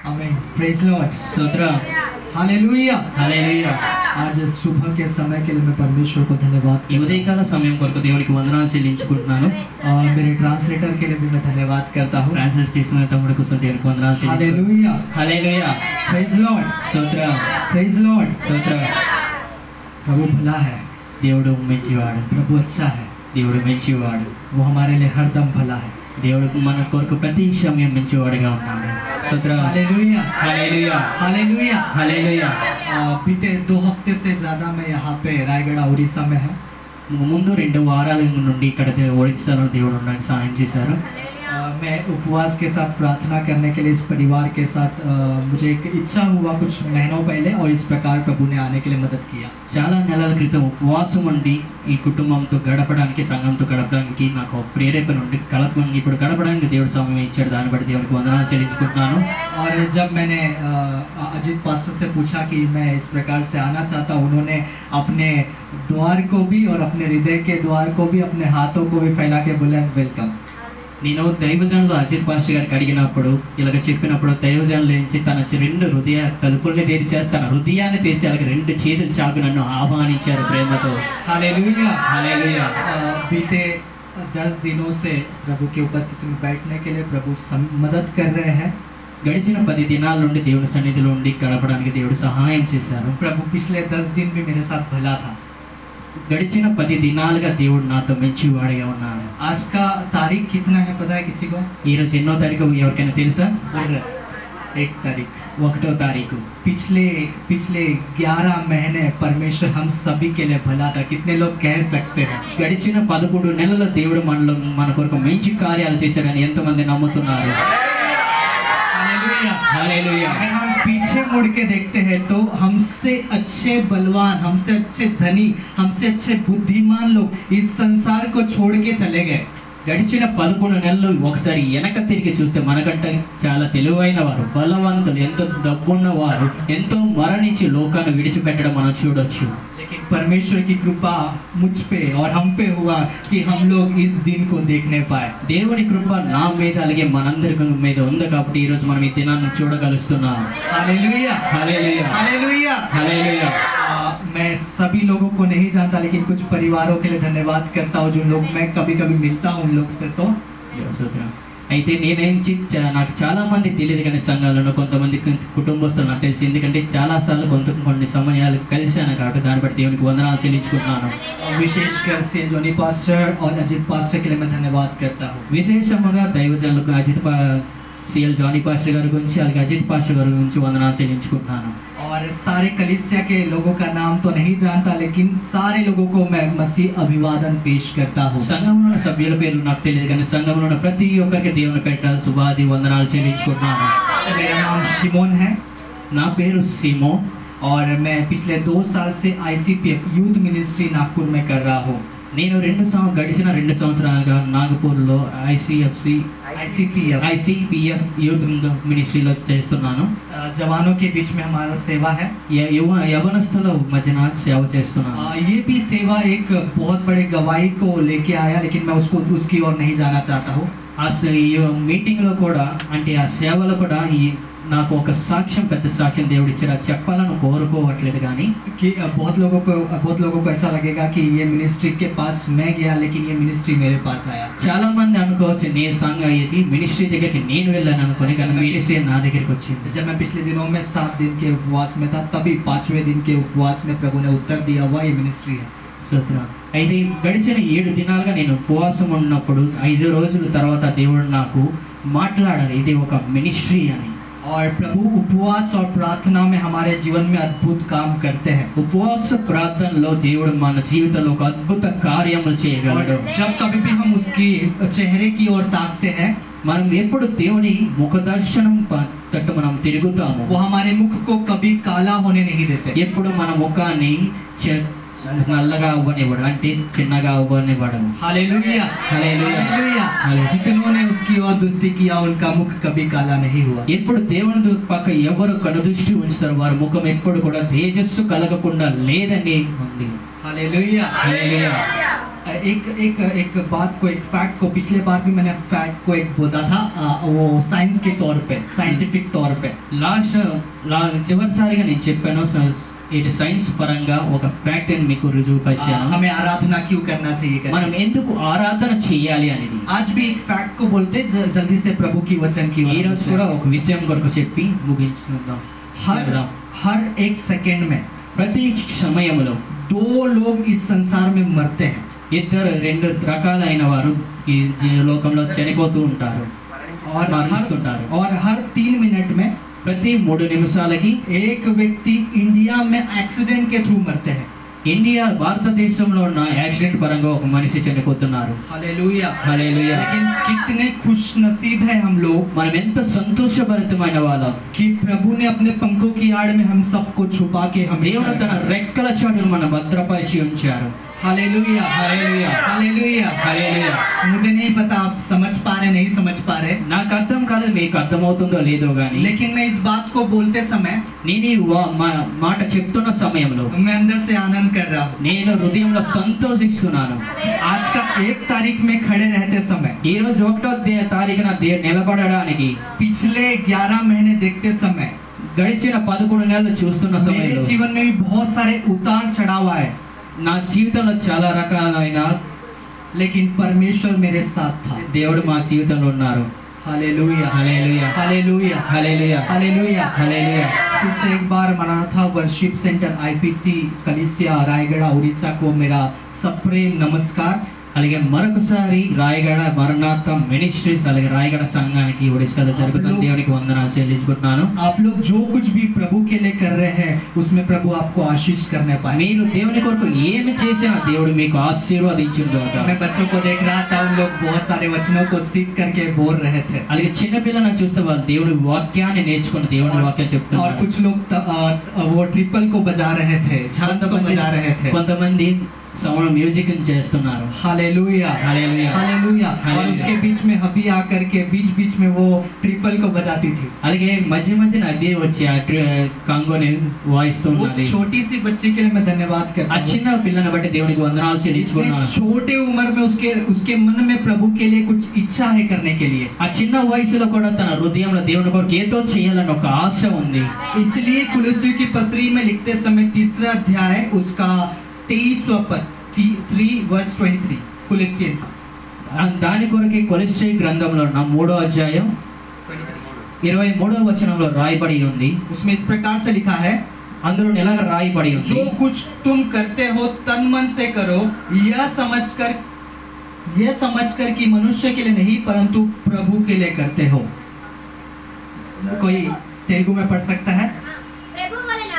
आमीन। Praise Lord. स्तोत्र। Hallelujah. హల్లెలూయా। आज सुबह के समय के लिए मैं परमेश्वर को धन्यवाद ఈ ఉదయకాల సమయం కొరకు దేవునికి వందనాలు చెల్లించుకుంటున్నాను। मेरे ट्रांसलेटर के लिए भी मैं धन्यवाद करता हूँ। ట్రాన్స్లేట్ చేసిన తమ్ముడి కోసం దేవునికి వందనాలు చెల్లించుకుంటున్నాను। हालेलुया। హల్లెలూయా। Praise Lord. స్తోత్ర। Praise Lord. స్తోత్ర। प्रभु भला है, దేవుడు మంచివాడు। प्रभु अच्छा है, దేవుడు మంచివాడు। वो हमारे लिए हरदम भला है। దేవుడు మన కొరకు ప్రతి సమయం మంచివాడుగా ఉన్నాడు। స్తోత్ర। हालेलुया। హల్లెలూయా। हालेलुया। హల్లెలూయా। बीते 2 हफ्ते से ज़्यादा मैं यहाँ पे रायगढ़ उड़ीसा में है। ముందు 2 వారాల నుండి ఇక్కడ ఒడిశాలో దేవుడు నాకు సహాయం చేశారు। मैं उपवास के साथ प्रार्थना करने के लिए इस परिवार के साथ मुझे एक इच्छा हुआ कुछ महीनों पहले, और इस प्रकार प्रभु ने आने के लिए मदद किया। చాలా నెలల క్రితం ఉపవాసం ఉండి ఈ కుటుంబంతో గడపడానికి, సంఘంతో గడపడానికి నాకు ప్రేరేపణ ఉండి ఇప్పుడు గడపడానికి దేవుడు సమయం ఇచ్చాడు। దాన్ని బట్టి దేవునికి వందనాలు చెల్లించుకుంటున్నాను। और जब मैंने अजीत पास्टर से पूछा कि मैं इस प्रकार से आना चाहता हूँ, उन्होंने अपने द्वार को भी और अपने हृदय के द्वार को भी, अपने हाथों को भी फैला के बोले वेलकम। నేను దైవజనులు అజిత్ పాస్టర్ గారికి అడిగినప్పుడు, ఇలాగ చెప్పినప్పుడు దైవజనులు నుంచి తన 2 హృదయ తలుపుల్ని తెరిచారు, తన హృదయాన్ని తెరిచి అలాగే 2 చేతులు చాపి నన్ను ఆహ్వానించారు ప్రేమతో। हालेलुया। హల్లెలూయా। बीते 10 दिनों से प्रभु की उपस्थिति में बैठने के लिए प्रभु मदद कर रहे हैं। గడిచిన 10 దినాల నుండి దేవుని సన్నిధిలో ఉండి గడపడానికి దేవుడు సహాయం చేశారు। प्रभु पिछले 10 दिन भी मेरे साथ भला था। గడిచిన 10 దినాలుగా దేవుడు నాతో మంచివాడిగా ఉన్నాడు। आज का तारीख कितना है पता है किसी को? ఈ రోజు ఎన్నో తారీఖు ఎవరికైనా తెలుసా? 1 तारीख। 1వ తారీఖు। पिछले 11 महीने परमेश्वर हम सभी के लिए भला था। कितने लोग कह सकते हैं? గడిచిన 11 నెలల దేవుడు మన కొరకు మంచి కార్యాలు చేశారని ఎంతమంది నమ్ముతున్నారు? हालेलुया। హల్లెలూయా। अगर हम पीछे मुड़ के देखते हैं तो हमसे अच्छे बलवान, हमसे अच्छे धनी, हमसे अच्छे बुद्धिमान लोग इस संसार को छोड़ के चले गए। గడిచిన 11 నెలలు ఒకసారి వెనక తిరిగి చూస్తే మనకంటే చాలా తెలివైన వారు, బలవంతులు, ఎంతో డబ్బున్న వారు ఎంతో మరణించి లోకాన్ని విడిచిపెట్టడం మనం చూడొచ్చు। लेकिन परमेश्वर की कृपा मुझ पे और हम पे हुआ कि हम लोग इस दिन को देखने पाए। దేవుని కృప నా మీద అలాగే మనందరి మీద ఉంది కాబట్టి ఈ రోజు మనం ఈ దినాన్ని చూడగలుగుతున్నాం। हालेलुया। హల్లెలూయా। हालेलुया। హల్లెలూయా। मैं सभी लोगों को नहीं जानता, लेकिन कुछ परिवारों के लिए धन्यवाद करता हूँ जो लोग मैं कभी कभी मिलता हूँ उन लोग से। तो అయితే నాకు చాలా మంది తెలియదు, కానీ సంఘాలను కొంతమంది కుటుంబస్తులు నాకు తెలిసి, ఎందుకంటే చాలా సార్లు కొన్ని సమయాలు కలిశాను కాబట్టి దాన్ని బట్టి దేవునికి వందనాలు చెల్లించుకుంటున్నాను। विशेषकर से जोनी पास्टर और अजीत पास्टर के लिए मैं धन्यवाद करता हूँ। విశేషంగా దైవజనులకు సిఎల్ జానీ పాస్టర్ గారి గురించి అలాగే అజిత్ పాస్టర్ గారి గురించి వందనాలు చెల్లించుకుంటున్నాను। और सारे कलीसिया के लोगों का नाम तो नहीं जानता, लेकिन सारे लोगों को मैं मसीह अभिवादन पेश करता हूँ। సంఘంలో ఉన్న సభ్యుల పేర్లు నాకు తెలియదు, కానీ సంఘంలో ఉన్న ప్రతి ఒక్కరికి దేవుని పెట్టాలి శుభాది వందనాలు చెల్లించుకుంటున్నాను। मेरा नाम शिमोन है। నా పేరు సిమో। और मैं पिछले 2 साल से ICPF यूथ मिनिस्ट्री नागपुर में कर रहा हूँ। నేను గడిచిన 2 సంవత్సరాలుగా నాగపూర్లో ICPF యూత్ మినిస్ట్రీలో చేస్తున్నాను। जवानों के बीच में हमारा सेवा है। యవనస్తుల మధ్యన సేవ చేస్తున్నాను। ये भी सेवा एक बहुत बड़े गवाही को लेके आया, लेकिन मैं उसकी ओर नहीं जाना चाहता हूँ। ఈ మీటింగ్ లో కూడా, అంటే ఆ సేవలో కూడా నాకు ఒక సాక్ష్యం, పెద్ద సాక్ష్యం దేవుడు ఇచ్చారు, చెప్పాలని కోరుకోవట్లేదు, కానీ कि बहुत लोगों को ऐसा लगेगा कि ये मिनिस्ट्री के पास मैं गया, लेकिन ये मिनिस्ट्री मेरे पास आया। చాలా మంది అనుకోవచ్చు నేను సంఘం ఇది మినిస్ట్రీ దగ్గరికి నేను వెళ్ళాను అనుకోని, కానీ మినిస్ట్రీ నా దగ్గరికి వచ్చింది। जब मैं पिछले दिनों में 7 दिन के उपवास में था, तभी 5वें दिन के उपवास में प्रभु ने उत्तर दिया हुआ ये मिनिस्ट्री है। అయితే గడిచిన 7 దినాలుగా నేను ఉపవాసం ఉన్నప్పుడు 5 రోజుల తర్వాత దేవుడు నాకు మాట్లాడారు, ఇది ఒక మినిస్ట్రీ అని। और प्रभु उपवास और प्रार्थना में हमारे जीवन में अद्भुत काम करते हैं। ఉపవాస ప్రార్థనలో దేవుడు మన జీవితంలో ఒక అద్భుత కార్యములు చేయగలడు। जब कभी भी हम उसकी चेहरे की ओर ताकते हैं, మనం ఎప్పుడు దేవుని ముఖ దర్శనం తట్టు మనం తిరుగుతాము, वो हमारे मुख को कभी काला होने नहीं देते। ఎప్పుడు మన ముఖాన్ని నల్లగా అవ్వనివ్వడు, అంటే చిన్నగా అవ్వనివ్వడు। हालेलुया। हालेलुया। जिन्होंने उसकी ओर दृष्टि किया उनका मुख कभी काला नहीं हुआ। ఎప్పుడు దేవుని పక్క ఎవరు కనుదృష్టి ఉంచుతారో వారి ముఖం ఎప్పుడు కూడా తేజస్సు కలగకుండా లేదని ఉంది। हालेलुया। हालेलुया। एक बात को, एक फैक्ट को, पिछले बार भी मैंने फैक्ट को एक बोला था, वो साइंस के तौर पे, साइंटिफिक तौर पे। చివరిసారిగా నేను చెప్పాను ఇది సైన్స్ పరంగా ఒక ఫ్యాక్ట్ అని మీకు రుజువుపరిచాను. हमें आराधना क्यों करना चाहिए, మనం ఎందుకు ఆరాధన చేయాలి అనేది. आज भी एक फैक्ट को बोलते जल्दी से प्रभु की वचन की ఈ రోజు కూడా ఒక విషయం కొరకు చెప్పి ముగించుకుందాం. हर एक सेकंड में, ప్రతి సమయంలో 2 लोग इस संसार में मरते हैं. రెండు రకాలైన వారు ఈ లోకంలో చనిపోతూ ఉంటారు, మరణిస్తుంటారు. और हर 3 मिनट में ప్రతి 3 నిమిషాలకి एक व्यक्ति इंडिया में एक्सीडेंट के थ्रू मरते हैं. భారతదేశంలో ఉన్న యాక్సిడెంట్ పరంగా ఒక మనిషి చనిపోతున్నారు. Hallelujah, hallelujah. लेकिन कितने खुश नसीब है हम लोग, మనం ఎంత సంతోషభరితమైన వాళ్ళం कि प्रभु ने अपने पंखों की आड़ में हम सबको छुपा के దేవుడు తన हमें. రెక్కల చాటును మన భద్రపరిచి ఉంచారు. Hallelujah, hallelujah. Hallelujah, hallelujah. मुझे नहीं पता आप समझ पा रहे नहीं समझ पा रहे, నాకు అర్థం కాలేదు, మీకు అర్థమవుతుందో లేదో గానీ लेकिन मैं इस बात को बोलते समय నేను ఈ మాట చెప్తున్న సమయంలో मैं अंदर से आनंद कर रहा हूँ. నేను హృదయంలో సంతోషిస్తున్నాను. आज का 1 तारीख में खड़े रहते समय, ఈ రోజు 1వ తారీఖున నిలబడడానికి पिछले 11 महीने देखते समय, గడిచిన 11 నెలలు చూస్తున్న मेरे సమయంలో जीवन में भी बहुत सारे उतार चढ़ाव आए, నా జీవితంలో చాలా రకాలైన लेकिन परमेश्वर मेरे साथ था. దేవుడు మా జీవితంలో ఉన్నారు. Hallelujah, hallelujah. Hallelujah, hallelujah. Hallelujah, hallelujah. फिर से एक बार मराठा वर्शिप सेंटर IPC कलिसिया रायगढ़ उड़ीसा को मेरा सप्रेम नमस्कार. అలాగే మరొకసారి రాయగడ మరణాత మినిస్ట్రీస్ అలాగే రాయగడ సంఘానికి ఒడిశాలో జరుగుతున్న దేవునికి వందనాలు చెల్లించుకుంటున్నాను. आप लोग जो कुछ भी प्रभु के लिए कर रहे हैं उसमें प्रभु आपको आशीष करने पाए. మీరు దేవుని కొరకు ఏమి చేసినా దేవుడు మీకు ఆశీర్వదించుగాక. मैं बच्चों को देख रहा था, उन लोग बहुत सारे वचनों को सीख करके बोल रहे थे, అలాగే చిన్న పిల్లలను చూస్తే వాళ్ళు దేవుడి వాక్యాన్ని నేర్చుకుని దేవుడి వాక్యం और చెప్తున్నారు. कुछ लोग वो ट्रिपल को बजा रहे थे, झांझ को बजा रहे थे. కొంతమంది సౌండ్ మ్యూజిక్ చేస్తున్నారు. Hallelujah, hallelujah. हालेलुया. और हालेलुया. उसके बीच में हबी आकर के बीच बीच में वो ट्रिपल को बजाती थी. అలాగే మధ్య మధ్యన అదే వచ్చి ఆ కంగోని వాయిస్తూ वो ఉన్నది. छोटी सी बच्ची के लिए मैं धन्यवाद ఆ करता हूँ. చిన్న పిల్లని బట్టి దేవునికి వందనాలు इतने చెల్లించుకున్నాను. छोटे उम्र में उसके मन में प्रभु के लिए कुछ इच्छा है करने के लिए. ఆ చిన్న వయసులో కూడా తన హృదయంలో దేవుని కొరకు ఏదో చేయాలని ఒక ఆశ ఉంది. इसलिए कुलुस्सी की पत्री में लिखते समय 3रा अध्याय उसका 23वां पद 3:23 कुलुस्सियंस దాని కొరకే కొలస్సీ గ్రంథంలో ఉన్న 3వ అధ్యాయం 23వ వచనంలో రాయబడి ఉంది. उसमें इस प्रकार से लिखा है, అందులో ఎలాగ రాయబడి ఉంది, जो कुछ तुम करते हो तन मन से करो, यह समझकर कि मनुष्य के लिए नहीं परंतु प्रभु के लिए करते हो. कोई तेलुगु में पढ़ सकता है? ప్రభు వలన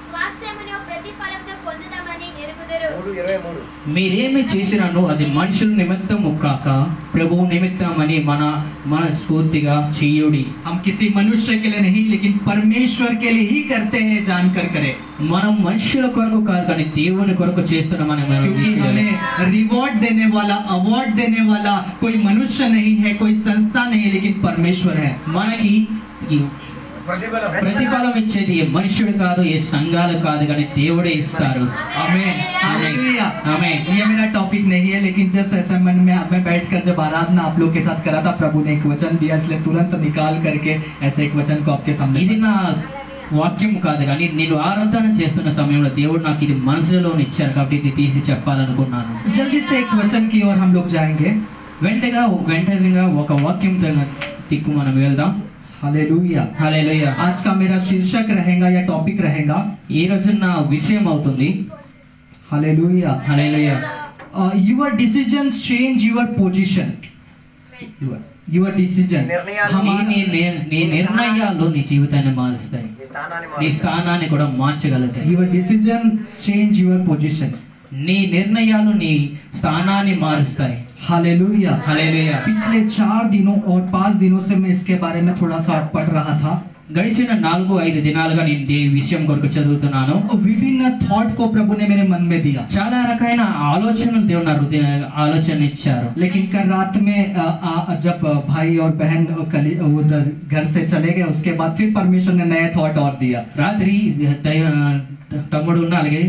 స్వాస్థ్యమును ప్రతిఫలమును పొందుదామని ఎరుగుదురు. మీరేమి చేసినాను అది మనుషుల నిమిత్తము కాక ప్రభువు నిమిత్తమని మన స్ఫూర్తిగా చేయుడి. हम किसी मनुष्य के लिए नहीं लेकिन परमेश्वर के लिए ही करते हैं, जानकर करें. మనం మనుషుల కొరకు కాదు కానీ దేవుని కొరకు చేస్తున్నామని మనం क्योंकि हमें रिवॉर्ड देने वाला, अवार्ड देने वाला कोई मनुष्य नहीं है, कोई संस्था नहीं है, लेकिन परमेश्वर है. మనకి ఈ ప్రతిఫలం ఇచ్చేది ఏ మనుషుడు కాదు, ఏ సంఘాలు కాదు కానీ దేవుడే ఇస్తారు. आमीन, हालेलुया. आमीन. ये मेरा टॉपिक नहीं है, लेकिन जस्ट ऐसे मन में मैं बैठकर जब आराधना आप लोग के साथ करा था, प्रभु ने एक वचन दिया, इसलिए तुरंत निकाल करके ऐसे एक वचन को आपके सामने. ఇది నా వాక్యం కాదు కానీ నేను ఆరాధన చేస్తున్న సమయంలో దేవుడు నాకు ఇది మనసులో ఇచ్చారు కాబట్టి ఇది తీసి చెప్పాలనుకున్నాను. जल्दी से एक वचन की ओर हम लोग जाएंगे. వెంటనే ఒక వాక్యం తిక్కు మనం వెళ్దాం. हालेलुया, హల్లెలూయా. आज का मेरा शीर्षक रहेगा या टॉपिक रहेगा, ఈ రోజు నా విషయం అవుతుంది. Hallelujah. Hallelujah. Your decisions change your position. Your decision. నీ నిర్ణయాలు నీ జీవితాన్ని మారుస్తాయి, నీ స్థానాన్ని కూడా మార్చగలుగుతాయి. Your decision change your position. నీ నిర్ణయాలు నీ స్థానాన్ని మారుస్తాయి. हालेलुया, హల్లెలూయా. पिछले 4 दिनों और 5 दिनों से मैं इसके बारे में थोड़ा सा पढ़ रहा था. గడిచిన 4-5 దినాలుగా నేను ఈ విషయం కొరకు చదువుతున్నాను. विभिन्न थॉट को प्रभु ने मेरे मन में दिया. చాలా రకమైన ఆలోచనలు దేవుడు నా ఆలోచన ఇచ్చారు. लेकिन कल रात में जब भाई और बहन उधर घर से चले गए, उसके बाद फिर परमेश्वर ने नए थॉट और दिया. రాత్రి తమ్ముడు ఉన్న అలాగే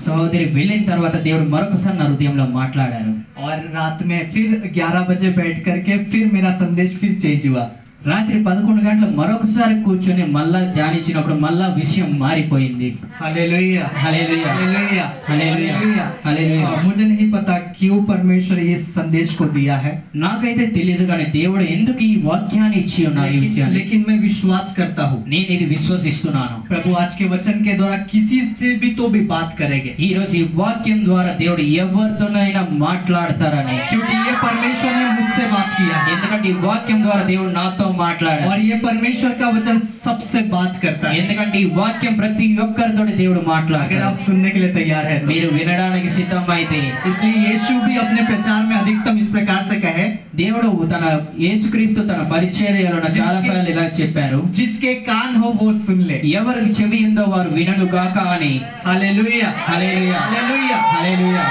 సహోదరి వెళ్ళిన తర్వాత దేవుడు మరొకసారి నా హృదయంలో మాట్లాడారు. और रात में फिर 11 बजे बैठ करके फिर मेरा संदेश फिर चेंज हुआ. రాత్రి 11 గంటలు మరొకసారి కూర్చొని మళ్ళా ధ్యానించినప్పుడు మళ్ళా విషయం మారిపోయింది. Hallelujah hallelujah hallelujah hallelujah hallelujah. मुझे नहीं पता क्यों परमेश्वर ये संदेश को दिया है, నాకైతే తెలియదు కానీ దేవుడు ఎందుకు ఈ వాక్యాన్ని ఇచ్చి ఉన్నారు ఈ విషయాన్ని. लेकिन मैं विश्वास करता हूँ నేను ఇది విశ్వసిస్తున్నాను. प्रभु आज के वचन के द्वारा किसी से भी तो भी बात करेंगे, ఈ రోజు ఈ వాక్యం ద్వారా దేవుడు ఎవరితోనైనా మాట్లాడతారని. क्योंकि ये परमेश्वर ने मुझसे बात किया है ఎందుకంటే ఈ వాక్యం ద్వారా దేవుడు నాతో మాట్లాడారు. और ये परमेश्वर का वचन सबसे बात करता है. ఎందుకంటే ఈ వాక్యం ప్రతి ఒక్కరితో దేవుడు अगर మాట్లాడారు. आप सुनने के लिए तैयार है तो. మీరు వినడానికి సిద్ధమైతే इसलिए यीशु भी अपने प्रचार में अधिकतम इस प्रकार से कहे, దేవుడు తన యేసుక్రీస్తు తన పరిచర్యలో చాలా సార్లు ఇలా చెప్పారు, जिसके कान हो वो सुन ले. ఎవరికి చెవి ఉందో వారు వినను గాక అని. Hallelujah hallelujah hallelujah hallelujah.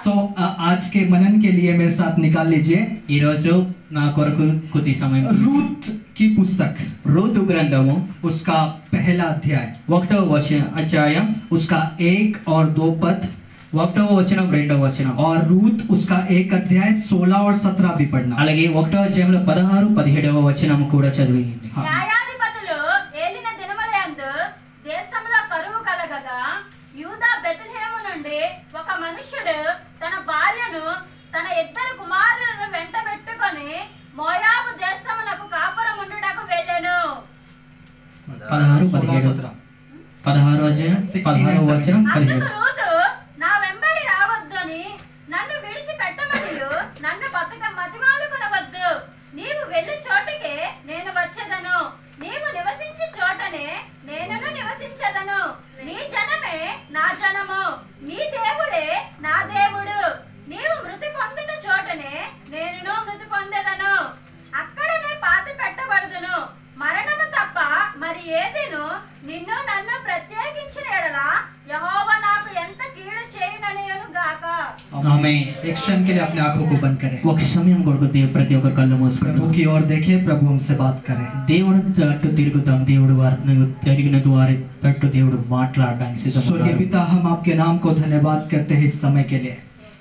So आज के मनन के लिए मेरे साथ निकाल लीजिए ఈ రోజు నా కొరకు కొద్ది సమయం रूत की पुस्तक, రూతు గ్రంథము उसका पहला अध्याय, 1వ అధ్యాయం उसका 1 और 2 पद, 1వ వచనం 2వ వచనం. और रूत उसका 1 अध्याय 16 और 17 भी पढ़ना. అలాగే 1వ అధ్యాయంలో 16, 17వ వచనం కూడా చదివింది. న్యాయాధిపతులు ఏలిన దినములందు దేశంలో కరువు కలగగా యూదా బెత్లెహేము నుండి ఒక మనుష్యుడు తన భార్యను తన 2 కుమారులను వెంటబెట్టుకొని మోయాబు దేశమునకు కాపురముండుటకు వెళ్ళెను. 16, 17. 16వ అధ్యాయం 16వ వచనం అందుకు 17. రూతు నా వెంబడి రావద్దని నన్ను విడిచిపెట్టమనియు నన్ను మతిమాలుకొనవద్దు. నీవు వెళ్ళు చోటికే నేను వచ్చేదను, నీవు నివసించే చోటనే నేనును నివసించదను. నీ జనమే నా జనము, నీ దేవుడే నా దేవుడు. నీవు మృతి పొందుట చోటనే నేనును మృతి పొందెదను, అక్కడనే పాతి పెట్టబడుదును. మరణము తప్ప మరి ఏదిను నిన్ను నన్ను ప్రత్యేకించిన ఎడల యెహోవా నాకు ఎంత కీడు చేయుననియును గాక. ఆమేన్. एक क्षण के लिए अपने आंखों को बंद करें, ఒక సమయం కొరకు ప్రతి ఒక్క కళ్ళు మూసుకుంటాం. प्रभु की ओर देखें, प्रभु हमसे बात करें. దేవుడు తట్టు తిరుగుతాం. దేవుడు వారిని జరిగిన వారి తట్టు దేవుడు మాట్లాడడానికి स्वर्गीय సిద్ధపడ్డాడు. पिता, हम आपके नाम को धन्यवाद करते हैं इस समय के लिए.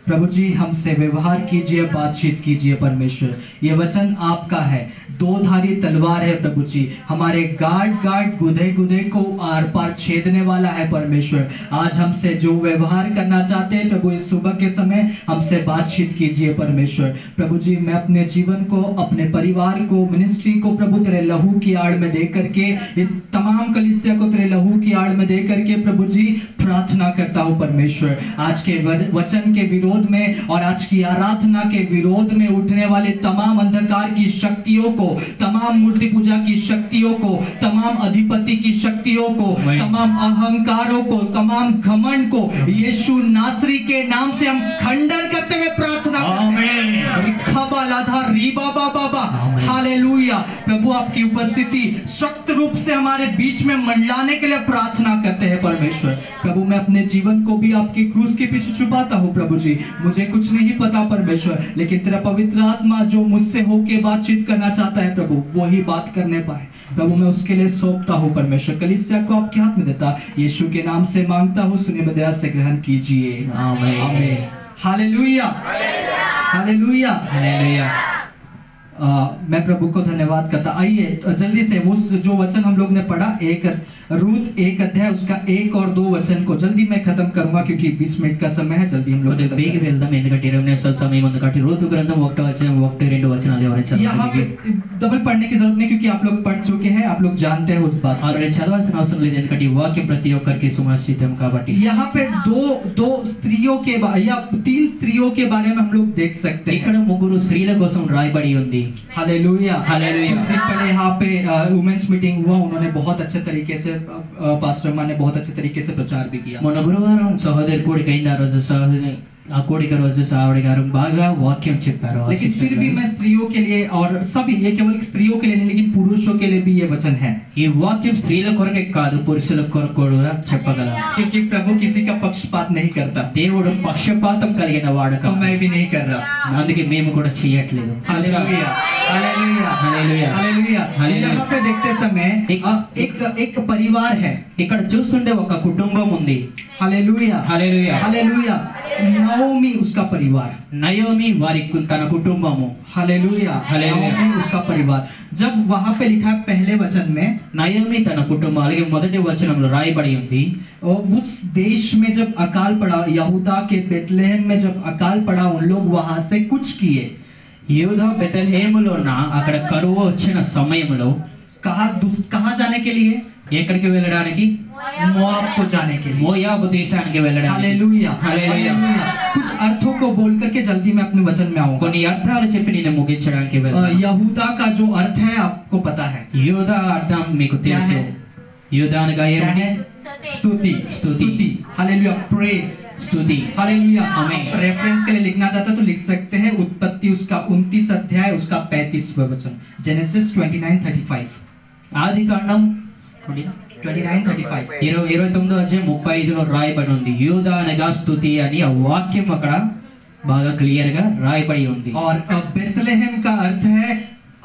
प्रभु जी हमसे व्यवहार कीजिए, बातचीत कीजिए परमेश्वर. ये वचन आपका है, 2 धारी तलवार है प्रभु जी, हमारे गाड़ गुदे को आर पार छेदने वाला है परमेश्वर. आज हमसे जो व्यवहार करना चाहते हैं प्रभु, इस सुबह के समय हमसे बातचीत कीजिए परमेश्वर. प्रभु जी मैं अपने जीवन को, अपने परिवार को, मिनिस्ट्री को प्रभु तेरे लहू की आड़ में दे करके, इस तमाम कलीसिया को तेरे लहू की आड़ में दे करके प्रभु जी प्रार्थना करता हूँ परमेश्वर. आज के वचन के विरोध में और आज की आराधना के विरोध में उठने वाले तमाम अंधकार की शक्तियों को, तमाम मूर्ति पूजा की शक्तियों को, तमाम अधिपति की शक्तियों को, तमाम अहंकारों को, तमाम घमंड को यीशु नासरी के नाम से हम खंडन करते हुए प्रार्थना हालेलुया. प्रभु आपकी उपस्थिति सख्त रूप से हमारे बीच में मंडलाने के लिए प्रार्थना करते हैं परमेश्वर. प्रभु मैं अपने जीवन को भी आपकी क्रूस के पीछे छुपाता हूँ प्रभु जी. मुझे कुछ नहीं पता परमेश्वर, लेकिन तेरा पवित्र आत्मा जो मुझसे होके बातचीत करना चाहता है प्रभु, वो ही बात करने पाए प्रभु. मैं उसके लिए सौंपता हूँ परमेश्वर. कलीसिया को आपके हाथ में देता, यीशु के नाम से मांगता हूँ, सुनिए दया से ग्रहण कीजिए. आमीन. आमीन. Hallelujah hallelujah hallelujah. मैं प्रभु को धन्यवाद करता. आइए जल्दी से वो जो वचन हम लोग ने पढ़ा, रूत 1 अध्याय उसका 1 और 2 वचन को जल्दी मैं खत्म करूंगा क्योंकि 20 मिनट का समय है. जल्दी हम लोग కొద్దిగా బేగి వెళ్దాం ఎందుకంటే 20 నిమిషాల సమయం ఉంది కాబట్టి రూతు గ్రంథం 1వ అధ్యాయం 1-2 వచనాలు ఎవరైనా यहाँ पे చదవాలి. डबल पढ़ने की जरूरत नहीं क्योंकि आप लोग पढ़ चुके हैं, आप लोग जानते हैं उस बात. ఆల్రెడీ చదవాల్సిన అవసరం లేదు ఎందుకంటే ఈ వాక్యం ప్రతి ఒక్కరికి సుమాశ్రితం కాబట్టి. यहाँ पे दो स्त्रियों के या 3 स्त्रियों के बारे में हम लोग देख सकते हैं. ఇక్కడ 3 స్త్రీల కోసం రాయబడి ఉంది. Hallelujah hallelujah. कुछ दिन पहले यहाँ पे वुमेन्स मीटिंग हुआ, उन्होंने बहुत अच्छे तरीके से पास्टर अम्मा ने बहुत अच्छे तरीके से प्रचार भी किया. మొన్న గురువారం సహోదరి కూడిక అయింది. ఆ రోజు సహోదరి ఆ కూడిక రోజు సావిడి గారు బాగా వాక్యం చెప్పారు. लेकिन फिर भी मैं स्त्रियों के लिए और सभी, ये केवल स्त्रियों के लिए नहीं लेकिन पुरुषों के लिए भी ये वचन है, ఈ వాక్యం స్త్రీల కొరకే కాదు పురుషుల కొరకు కూడా చెప్పగలరు. क्योंकि प्रभु किसी का पक्षपात नहीं करता. దేవుడు పక్షపాతం కలిగిన వాడు तो కాదు. मैं भी नहीं कर रहा. అందుకే మేము కూడా చేయట్లేదు. Hallelujah hallelujah hallelujah hallelujah hallelujah. यहाँ पे देखते समय एक परिवार है ఇక్కడ చూస్తుంటే ఒక కుటుంబం ఉంది हालेलुया हालेलुया हालेलुया नओमी उसका परिवार నయోమి వారి తన కుటుంబము हालेलुया हालेलुया। नओमी उसका परिवार जब वहां पे लिखा है पहले वचन में నయోమి తన కుటుంబం అలాగే మొదటి వచనంలో రాయబడి ఉంది और उस देश में जब अकाल पड़ा यहूदा के बेतलेहम में जब अकाल पड़ा उन लोग वहां से कुछ किए యూదా బెతల్హేములోన అక్కడ కరువు వచ్చిన సమయంలో कहाँ जाने के लिए ఎక్కడికి వెళ్ళడానికి मोआब को जाने के लिए మోయాబు దేశానికి వెళ్ళడానికి हालेलुया हालेलुया। कुछ अर्थों को बोल करके जल्दी मैं अपने वचन में आऊंगा కొన్ని అర్థాలు చెప్పి నేను ముగించడానికి వెళ్తాను यहूदा का जो अर्थ है आपको पता है యూదా అర్థం మీకు తెలుసు क्या है? యూదా అనగా क्या ఏమిటి है स्तुति स्तुति हालेलुया प्रेज స్తుతి हालेलुया आमीन। रेफरेंस के लिए लिखना चाहता तो लिख सकते हैं उत्पत्ति उसका 29 अध्याय उसका 35वां वचन जेनेसिस 29:35 ఆది కాండం 29:35 29 అధ్యాయం 35లో రాయబడి ఉంది యూదా అనగా స్తుతి అని ఆ వాక్యం అక్కడ బాగా క్లియర్ గా రాయబడి ఉంది और बेथलेहम का अर्थ है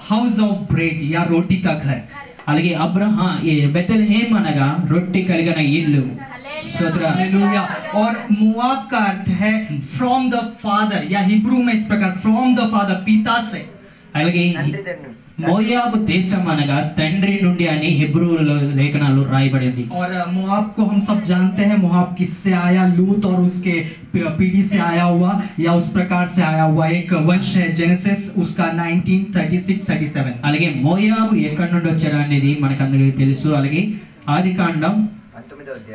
हाउस ऑफ ब्रेड या रोटी का घर అలాగే బెతల్హేమ్ అనగా రొట్టె కలిగిన ఇల్లు స్తోత్రం हालेलुया और मोआब का अर्थ है फ्रॉम द फादर या हिब्रू में इस प्रकार फ्रॉम द फादर पिता से అలాగే మోయాబు దేశం అనగా తండ్రి నుండి అని హెబ్రూలో లేఖనాలు రాయబడి ఉంది और मोआब को हम सब जानते हैं मोआब किससे आया लूत और उसके पीढ़ी से आया हुआ या उस प्रकार से आया हुआ एक वंश है जेनेसिस उसका 1936-37 అలాగే మోయాబు ఎక్కడి నుండి వచ్చారు అనేది మనకు అందరికీ తెలుసు అలాగే ఆది కాండం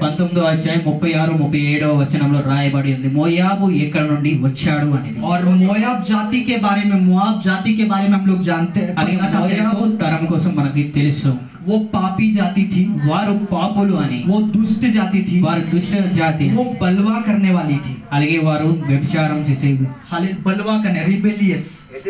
19వ అధ్యాయం 36-37 వచనంలో రాయబడి ఉంది మోయాబు ఎక్కడ నుండి వచ్చాడు అనేది और मोआब जाति के बारे में मोआब जाति के बारे में हम लोग जानते हैं అలాగే पढ़ना चाहते हैं మోయాబు తరం కోసం మనకి తెలుసు वो पापी जाति थी వారు పాపులు అని वो दुष्ट जाति थी వారు దుష్ట జాతి वो बलवा करने वाली थी అలాగే వారు వ్యభిచారం చేసేది बलवा करने रिबेलियस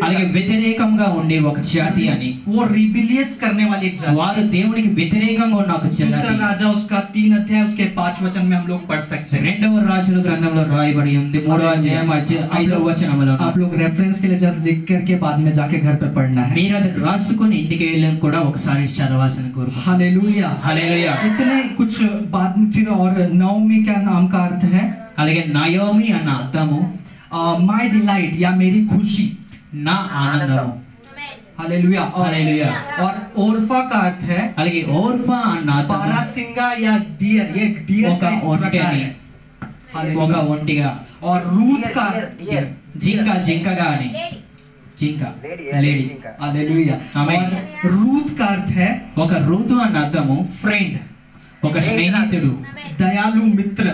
అలాగే వ్యతిరేకంగా ఉండే ఒక జాతి అని वो रिबेलियस करने वाली एक जाति వారు దేవునికి వ్యతిరేకంగా ఉన్న ఒక दूसरा జాతి राजा उसका 3 अध्याय उसके 5 वचन में हम लोग पढ़ सकते हैं రెండవ రాజుల గ్రంథంలో రాయబడి ఉంది 3వ అధ్యాయం 5వ వచనంలో आप लोग रेफरेंस के लिए जस्ट लिख करके बाद में जाके घर पे पढ़ना है మీరు అది రాసుకొని ఇంటికి వెళ్ళి కూడా ఒకసారి చదవాల్సిన కోరుకుంటున్నాను हालेलुया హల్లెలూయా इतने कुछ बाद फिर और नवमी का नाम का अर्थ है అలాగే నయోమి అన్న అర్థము माय डिलाइट या मेरी खुशी నా ఆనందము हालेलुया हालेलुया। और ओरफा का अर्थ है అలాగే ఓర్ఫా అన్న అర్థము बारासिंगा या डियर ये डियर ఒక का एक प्रकार ఒంటెని है ఒక हालेलुया। ఒంటిగా और रूथ का జింకగా అని జింక లేడీ हालेलुया आमीन। और रूथ का अर्थ है ఒక ఋతు అన్న అర్థము फ्रेंड ఒక స్నేహితుడు दयालु मित्र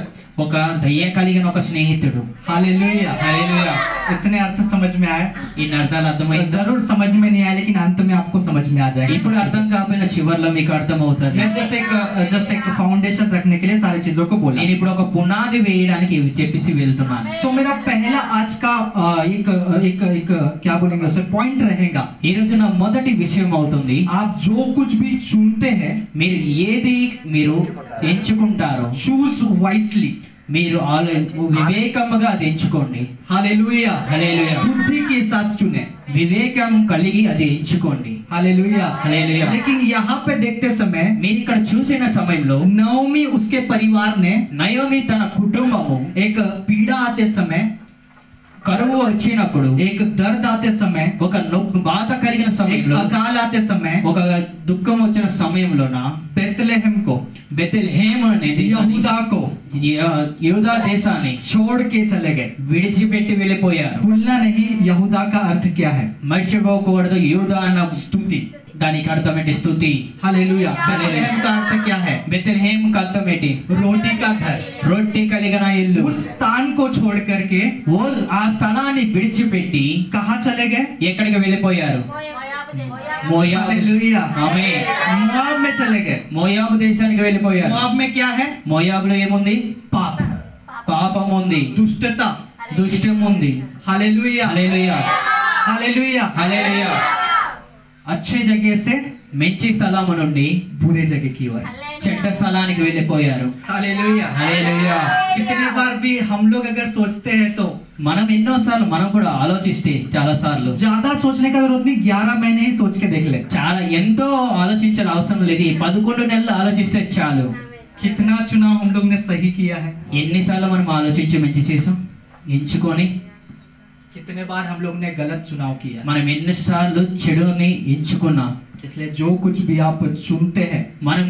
ఒక దయ కలిగిన ఒక స్నేహితుడు हालेलुया हालेलुया। इतने अर्थ समझ में आए ఇన్ని అర్థాలు అర్థమైంది जरूर समझ में नहीं आया लेकिन अंत में आपको समझ में आ जाएगा ఇప్పుడు అర్థం కాకపోయినా చివర్లో మీకు అర్థం అవుతుంది मैं जस्ट एक फाउंडेशन रखने के लिए सारी चीजों को बोला నేను ఇప్పుడు ఒక పునాది వేయడానికి ఇవి చెప్పేసి వెళ్తున్నాను सो मेरा पहला आज का एक क्या बोलेंगे उसे पॉइंट रहेगा ఈ రోజు నా మొదటి విషయం అవుతుంది आप जो कुछ भी चुनते हैं మీరు ఏది మీరు ఎంచుకుంటారో चूज वाइसली మీరు వివేకముగా అది ఎంచుకోండి हालेलुया हालेलुया। बुद्धि के साथ चुने వివేకం కలిగి అది ఎంచుకోండి हालेलुया हालेलुया। लेकिन यहाँ पे देखते समय మీరు ఇక్కడ చూసిన సమయంలో नवमी उसके परिवार ने నయోమి తన కుటుంబము एक पीड़ा आते समय కరువు వచ్చినప్పుడు एक दर्द आते समय ఒక బాధ కలిగిన एक సమయంలో अकाल आते समय ఒక దుఃఖం వచ్చిన సమయంలోన बेतलेहम को బెతల్హేమ్ అనేది यहूदा को యూదా దేశాన్ని छोड़ के चले गए విడిచిపెట్టి వెళ్ళిపోయారు भूलना नहीं यहूदा का अर्थ क्या है మర్చిపోకూడదు యూదా అన్న स्तुति దానికి అర్థం ఏంటి స్తుతి हालेलुया बेतलेहम का अर्थ क्या है బెతల్హేమ్ కి అర్థం ఏంటి रोटी का घर రొట్టె కలిగిన ఇల్లు उस स्थान को छोड़ करके ఆ స్థలాన్ని విడిచిపెట్టి कहाँ चले गए ఎక్కడికి వెళ్ళిపోయారు మోయాబు हालेलुया ఆమేన్ मोआब में चले गए మోయాబు దేశానికి వెళ్ళిపోయారు मोआब में क्या है మోయాబులో ఏముంది पाप పాపం ఉంది दुष्टता దుష్టం ఉంది हालेलुया హల్లెలూయా हालेलुया హల్లెలూయా अच्छे जगह से మంచి స్థలము నుండి बुरे जगह की ओर చెడ్డ స్థలానికి వెళ్ళిపోయారు हालेलुया హల్లెలూయా कितनी बार भी हम लोग अगर सोचते हैं तो మనం ఎన్నోసార్లు మనం కూడా ఆలోచిస్తే చాలా సార్లు ज्यादा सोचने का जरूरत नहीं, 11 महीने ही सोच के देख ले। చాలా ఎంతో ఆలోచించాల అవసరం లేదు, ఈ 11 నెలలు ఆలోచిస్తే చాలు. कितना चुनाव हम लोग ने सही किया है, ఎన్నిసార్లు మనం ఆలోచించి మంచి చేసాం, ఎంచుకొని कितने बार हम लोग ने गलत चुनाव किया। మనం ఎన్నిసార్లు చెడుని ఎంచుకున్నాం. इसलिए जो कुछ भी आप चुनते हैं మనం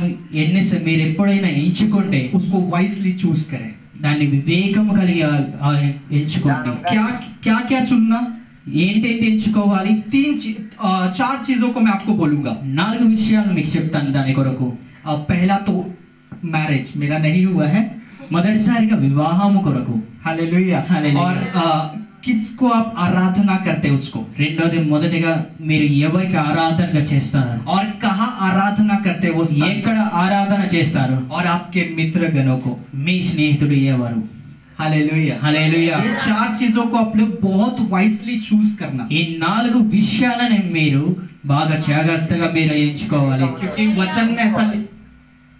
మీరు ఎప్పుడైనా ఎంచుకుంటే उसको वाइसली चूज करें। దాన్ని వివేకం కలిగి ఎంచుకోండి. क्या क्या क्या चुनना, ఏంటేంటి ఎంచుకోవాలి? 4 चीजों को मैं आपको बोलूंगा। 4 విషయాలు మీకు చెప్తాను దాని కొరకు. पहला तो मैरिज, मेरा नहीं हुआ है, మొదటిసారిగా వివాహము కొరకు. हालेलुया। हालेलुया। और किसको आप आराधना करते हैं उसको, రెండోది మొదటిగా మీరు ఎవరికి ఆరాధన చేస్తారు, और कहाँ आराधना करते हैं वो स्थान, ఎక్కడ ఆరాధన చేస్తారు, और आपके मित्र गणों को। మీ స్నేహితుడు ఎవరు. हालेलुया। హల్లెలూయా. ये 4 चीजों को आप लोग बहुत वाइसली चूज करना, ఈ 4 విషయాలను మీరు బాగా జాగ్రత్తగా మీరు ఎంచుకోవాలి.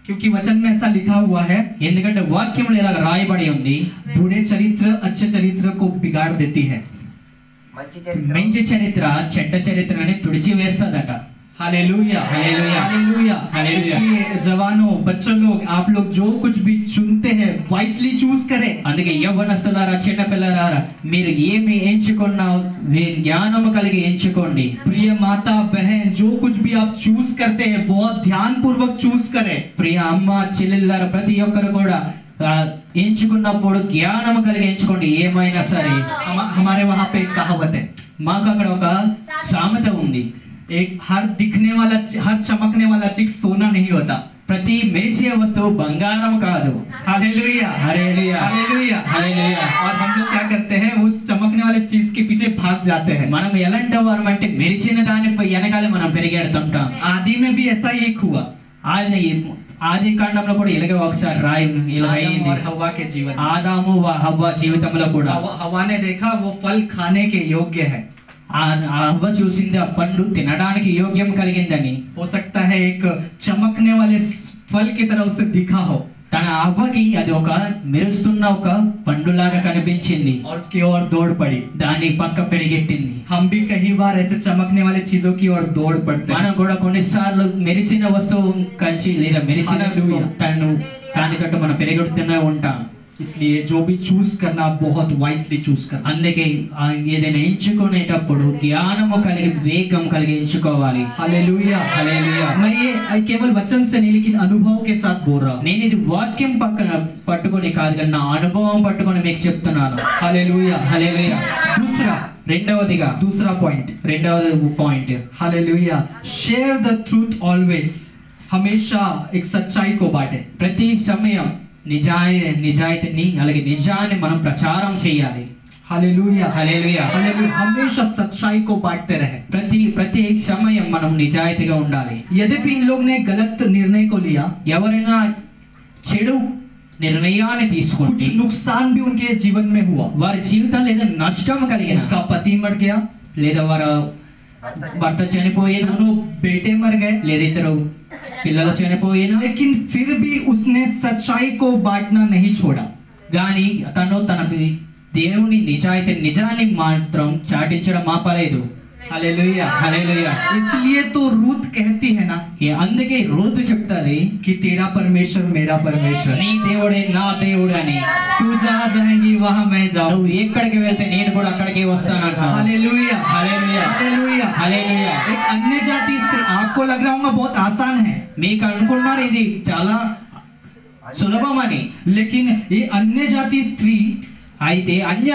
क्योंकि वचन में ऐसा लिखा हुआ है, ఎందుకంటే వాక్యంలో ఇలా రాయబడి ఉంది, बुरे चरित्र अच्छे चरित्र को बिगाड़ देती है। మంచి చరిత్ర చెడ్డ చరిత్రని తుడిచి వేస్తదట. हालेलुया। हालेलुया। हालेलुया। हालेलुया। इसलिए जवानों, बच्चों लोग, आप लोग जो कुछ भी चुनते हैं वाइसली चूज करें। అందుకే యవ్వనస్తులారా, చిన్న పిల్లలారా, మీరు ఏమి ఎంచుకున్నా జ్ఞానము కలిగి ఎంచుకోండి. प्रिय माता बहन, जो कुछ भी आप चूज करते हैं बहुत ध्यान पूर्वक चूज करें। ప్రియ అమ్మ చెల్లెళ్ళారా, ప్రతి ఒక్కరు కూడా ఎంచుకున్నప్పుడు జ్ఞానము కలిగి ఎంచుకోండి. ఏమైనా సరే हमारे वहां पे एक कहावत है, మాకు అక్కడ ఒక సామెత ఉంది. एक हर दिखने वाला, हर चमकने वाला चीज सोना नहीं होता। ప్రతి మెరిసే వస్తువు బంగారం కాదు. हालेलुया। हालेलुया। हालेलुया। हालेलुया। और हम लोग क्या करते हैं, उस चमकने वाले चीज के पीछे भाग जाते हैं। మనం ఎలాంటి వారం అంటే మెరిసిన దానిపై వెనకాల మనం పెరిగెడుతుంటాం. आदि में भी ऐसा ही एक हुआ, ఆది కాండంలో కూడా ఇలాగే ఒకసారి ఇలా आदम అయింది. और हवा के जीवन। ఆదాము హవ్వ జీవితంలో కూడా हवा ने देखा वो फल खाने के योग्य है। ఆ హవ్వ చూసింది ఆ పండు తినడానికి యోగ్యం కలిగిందని. हो सकता है एक चमकने वाले फल की तरह उसे दिखा हो, తన అవ్వకి అది ఒక మెరుస్తున్న ఒక పండులాగా కనిపించింది. और उसकी ओर दौड़ पड़ी। దాని పక్క పెరిగెట్టింది. हम भी कई बार ऐसे चमकने वाली चीजों की ओर दौड़ पड़ते మనం हैं। కూడా కొన్నిసార్లు మెరిసిన వస్తువు కలిసి లేదా మెరిసిన హల్లెలూయా. దానికంటూ మనం పెరిగెడుతూనే ఉంటాం. इसलिए जो भी चूज करना बहुत वाइसली चूज करना। అందుకే ఏదైనా ఎంచుకునేటప్పుడు జ్ఞానము కలిగి వివేకం కలిగి ఎంచుకోవాలి. हालेलुया। హల్లెలూయా. मैं ये केवल वचन से नहीं लेकिन अनुभव के साथ बोल रहा हूँ। నేను ఇది వాక్యం పక్కన పట్టుకొని కాదు కానీ నా అనుభవం పట్టుకొని మీకు చెప్తున్నాను. हालेलुया। హల్లెలూయా. రెండవదిగా दूसरा पॉइंट, రెండవది point, hallelujah, share the truth always, हमेशा एक सच्चाई को बांटे। ప్రతి సమయం నిజాయితీని అలాగే నిజాన్ని మనం ప్రచారం చేయాలి. हालेलुया। హల్లెలూయా. हालेलुया। हमेशा सच्चाई को बांटते रहे। ప్రతి సమయం మనం నిజాయితీగా ఉండాలి. यद्यपि इन लोग ने गलत निर्णय को लिया, ఎవరైనా చెడు నిర్ణయాన్ని తీసుకుంటే कुछ नुकसान भी उनके जीवन में हुआ। వారి జీవితంలో ఏదైనా నష్టం కలిగిన, उसका पति मर गया, లేదా వారు భర్త చనిపోయిన, दोनों बेटे मर गए, లేదా ఇద్దరు పిల్లలు చనిపోయిన, लेकिन फिर भी उसने सच्चाई को बांटना नहीं छोड़ा। గాని తను తన దేవుని నిజాన్ని మాత్రం చాటించడం ఆపలేదు. हालेलुया। హల్లెలూయా. इसलिए तो रूथ कहती है ना అందుకే రూతు చెప్తాది, कि तेरा परमेश्वर मेरा परमेश्वर, నీ దేవుడే నా దేవుడు అని. तू जहाँ जाएंगी वहाँ मैं जाऊँ। నువ్వు ఎక్కడికి వెళ్తే నేను కూడా అక్కడికి వస్తానంట. हालेलुया। హల్లెలూయా. हालेलुया। హల్లెలూయా. एक अन्य जाति स्त्री, आपको लग रहा होगा बहुत आसान है, మీకు అనుకున్నారు ఇది చాలా సులభమని, लेकिन ये अन्य जाति स्त्री అయితే అన్య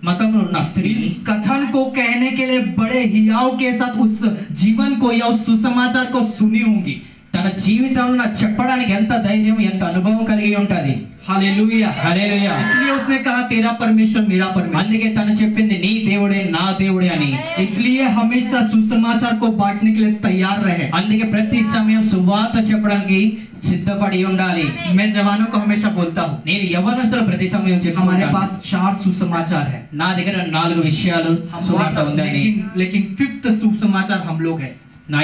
మతంలో ఉన్న స్త్రీ इस कथन को कहने के लिए बड़े हियाव के साथ उस जीवन को या उस सुसमाचार को सुनी होंगी। తన జీవితంలో చెప్పడానికి ఎంత ధైర్యం ఎంత అనుభవం కలిగి ఉంటది. हालेलुया। హల్లెలూయా. इसलिए उसने कहा तेरा परमेश्वर मेरा परमेश्वर। అందుకే తను చెప్పింది నీ దేవుడే నా దేవుడే అని. इसलिए हमेशा सुसमाचार को बांटने के लिए तैयार रहे। అందుకే ప్రతి సమయం సువార్త చెప్పడానికి సిద్ధపడి ఉండాలి. मैं जवानों को हमेशा बोलता हूँ, నేను యవ్వనస్తులు ప్రతి సమయం हमारे చెప్తున్నాను, पास 4 सुसमाचार है, నా దగ్గర 4 విషయాలు సువార్త ఉందని. लेकिन 5th सुसमाचार हम लोग है।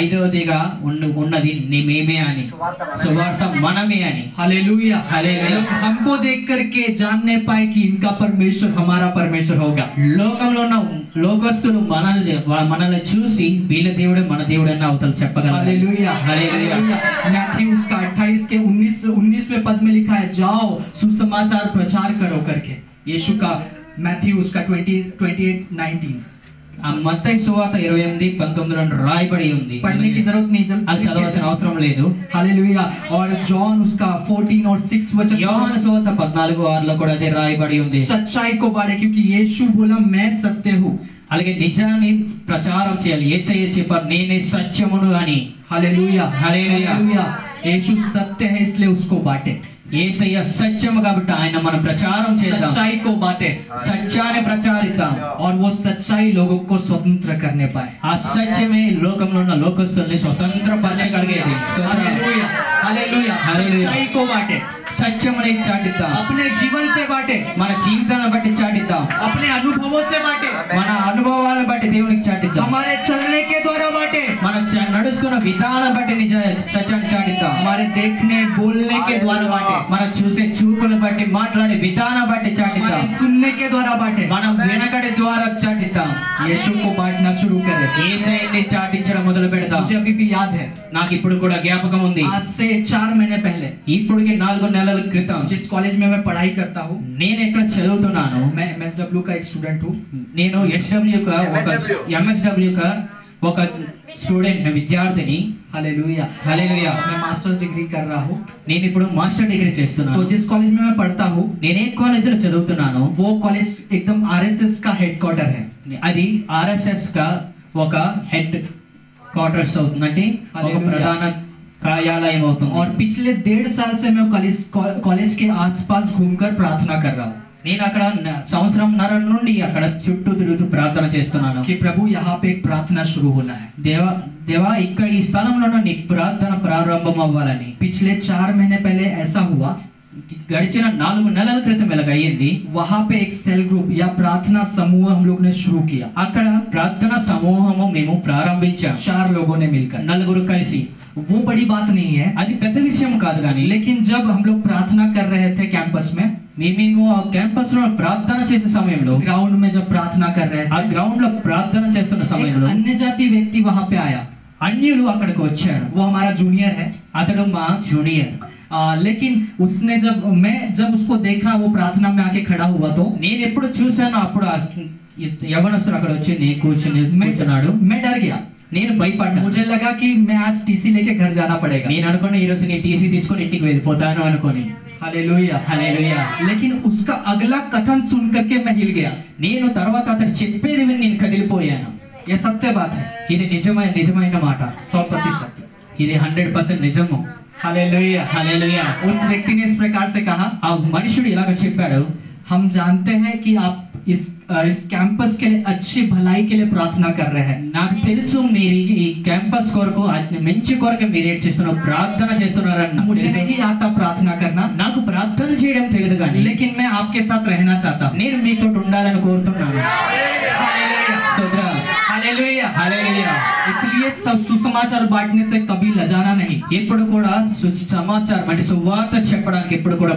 ఐదవదిగా ఉన్నది మేమే అని, సువార్త మనమే అని. Hallelujah hallelujah. हमको देख करके जानने पाए कि इनका परमेश्वर हमारा परमेश्वर होगा। లోకంలో ఉన్న లోకస్తులు మనల్ని చూసి వీళ్ళ దేవుడే మన దేవుడు అని అవతల చెప్పగలరు. Hallelujah hallelujah. मैथ्यू उसका 28 के 19वें पद में लिखा है, जाओ सुसमाचार प्रचार करो करके। यीशु का मैथ्यू उसका 28:19 ఆ మత్తయి సువార్త 28:19 రాయబడి ఉంది. पढ़ने की जरूरत नहीं, అది చదవాల్సిన అవసరం లేదు. हालेलुया। और जॉन उसका 14 और 6 वचन, యోహాను సువార్త 14:6 కూడా అదే రాయబడి ఉంది. सच्चाई को बांटे क्योंकि यीशु बोला मैं सत्य हूँ। అలాగే నిజాన్ని ప్రచారం చేయాలి. యేసయ్య చెప్పారు నేనే సత్యమును అని. Hallelujah hallelujah. यीशु सत्य है इसलिए उसको बांटे। యేసయ్య సత్యము కాబట్టి ఆయన మనం ప్రచారం చేద్దాం, सच्चाई को बांटे సత్యాన్ని ప్రచారిద్దాం. और वो सच्चाई लोगों को स्वतंत्र करने पाए। ఆ సత్యమే లోకంలో ఉన్న లోకస్తుల్ని స్వతంత్రపరచగలిగేది. Hallelujah hallelujah. हालेलुया। सच्चाई को बांटे, సత్యముని చాటిద్దాం, अपने जीवन से बांटे, మన జీవితాన్ని బట్టి చాటిద్దాం, अपने अनुभवों से बांटे, మన అనుభవాలను బట్టి దేవునికి చాటిద్దాం, हमारे चलने के द्वारा बांटे, మన నడుస్తున్న విధానం బట్టి నిజ సత్యాన్ని చాటిద్దాం, हमारे देखने बोलने के द्वारा बांटे, మన చూసే చూపులు బట్టి మాట్లాడే విధానం బట్టి చాటిద్దాం, हमारे सुनने के द्वारा बांटे। మనం వినకడి ద్వారా చాటిద్దాం. यीशु को बांटना शुरू करें। యేసయ్యని చాటించడం మొదలు పెడదాం. मुझे अभी भी याद है, నాకు ఇప్పుడు కూడా జ్ఞాపకం ఉంది. आज से 4 महीने पहले ఇప్పటికి 4 నెలల క్రితం जिस कॉलेज में मैं पढ़ाई करता हूँ, నేను ఎక్కడ చదువుతున్నాను, मैं MSW का एक स्टूडेंट हूँ। నేను MSW का ఒక స్టూడెంట్ విద్యార్థిని. Hallelujah hallelujah. मैं मास्टर्स डिग्री कर रहा हूँ। నేను ఇప్పుడు మాస్టర్ డిగ్రీ तो చేస్తున్నాను. जिस कॉलेज में मैं पढ़ता हूँ, నేను ఏ కాలేజీలో చదువుతున్నాను वो कॉलेज एकदम RSS का हेडक्वार्टर है। అది RSS గా ఒక హెడ్ క్వార్టర్స్ అవుతుందంటే ఒక हालेलुया। ప్రధాన కార్యాలయం అవుతుంది. और पिछले 1.5 साल से मैं कॉलेज के आसपास घूमकर प्रार्थना कर रहा हूँ నేను అక్కడ సంవత్సరంన్నర నుండి అక్కడ చుట్టూ తిరుగుతూ ప్రార్థన చేస్తున్నాను. कि प्रभु यहाँ पे एक प्रार्थना शुरू होना है। దేవా ఇక్కడ ఈ స్థలంలో నీ ప్రార్థన ప్రారంభం అవ్వాలని. पिछले 4 महीने पहले ऐसा हुआ, గడిచిన 4 నెలల క్రితం ఇలాగ అయ్యింది. वहाँ पे एक सेल ग्रुप या प्रार्थना समूह हम लोग ने शुरू किया। అక్కడ ప్రార్థన సమూహము మేము ప్రారంభించాం, 4 लोगों ने मिलकर। 4 కలిసి. वो बड़ी बात नहीं है, అది పెద్ద విషయం కాదు కానీ लेकिन जब हम लोग प्रार्थना कर रहे थे कैंपस में, మేము ఆ క్యాంపస్ లో ప్రార్థన చేసే సమయంలో, ग्राउंड में जब प्रार्थना कर रहे ఆ थे, గ్రౌండ్ లో ప్రార్థన చేస్తున్న एक సమయంలో अन्य जाति व्यक्ति वहाँ पे आया। అన్యులు అక్కడికి వచ్చాడు. वो हमारा जूनियर है, అతడు మా జూనియర్. लेकिन उसने जब उसको देखा, वो प्रार्थना में आके खड़ा हुआ, तो నేను ఎప్పుడు చూశానో అప్పుడు ఆ యవనస్తుడు అక్కడ వచ్చి నేను కూర్చున్నాడు. मैं डर गया। నేను భయపడ్డా. मुझे लगा कि मैं आज टीसी लेके घर जाना पड़ेगा। నేను అనుకున్న ఈ రోజు నేను టీసీ తీసుకొని ఇంటికి వెళ్ళిపోతాను అనుకొని. Hallelujah hallelujah. लेकिन उसका अगला कथन सुन करके मैं हिल गया। నేను తర్వాత అతడు చెప్పేది విని నేను కదిలిపోయాను. यह सत्य बात है, ఇది నిజమైన మాట, 100%। ఇది 100% నిజము. Hallelujah hallelujah. उस व्यक्ति ने इस प्रकार से कहा, ఆ మనుషుడు ఇలాగ చెప్పాడు, हम जानते हैं कि आप इस कैंपस के लिए अच्छी भलाई के लिए प्रार्थना कर रहे हैं। నాకు తెలుసు మీరు ఈ క్యాంపస్ కొరకు మంచి కొరకు మీరు ఏం చేస్తున్నారు, ప్రార్థన చేస్తున్నారని నాకు मुझे తెలుసు. नहीं आता प्रार्थना करना, నాకు ప్రార్థన చేయడం తెలియదు కానీ लेकिन मैं आपके साथ रहना चाहता हूँ। నేను మీతో ఉండాలని కోరుతున్నాను. స్తోత్రం. Hallelujah hallelujah. इसलिए सब सुसमाचार बांटने से कभी लजाना नहीं। ఎప్పుడు కూడా సమాచారం అంటే సువార్త చెప్పడానికి ఎప్పుడు కూడా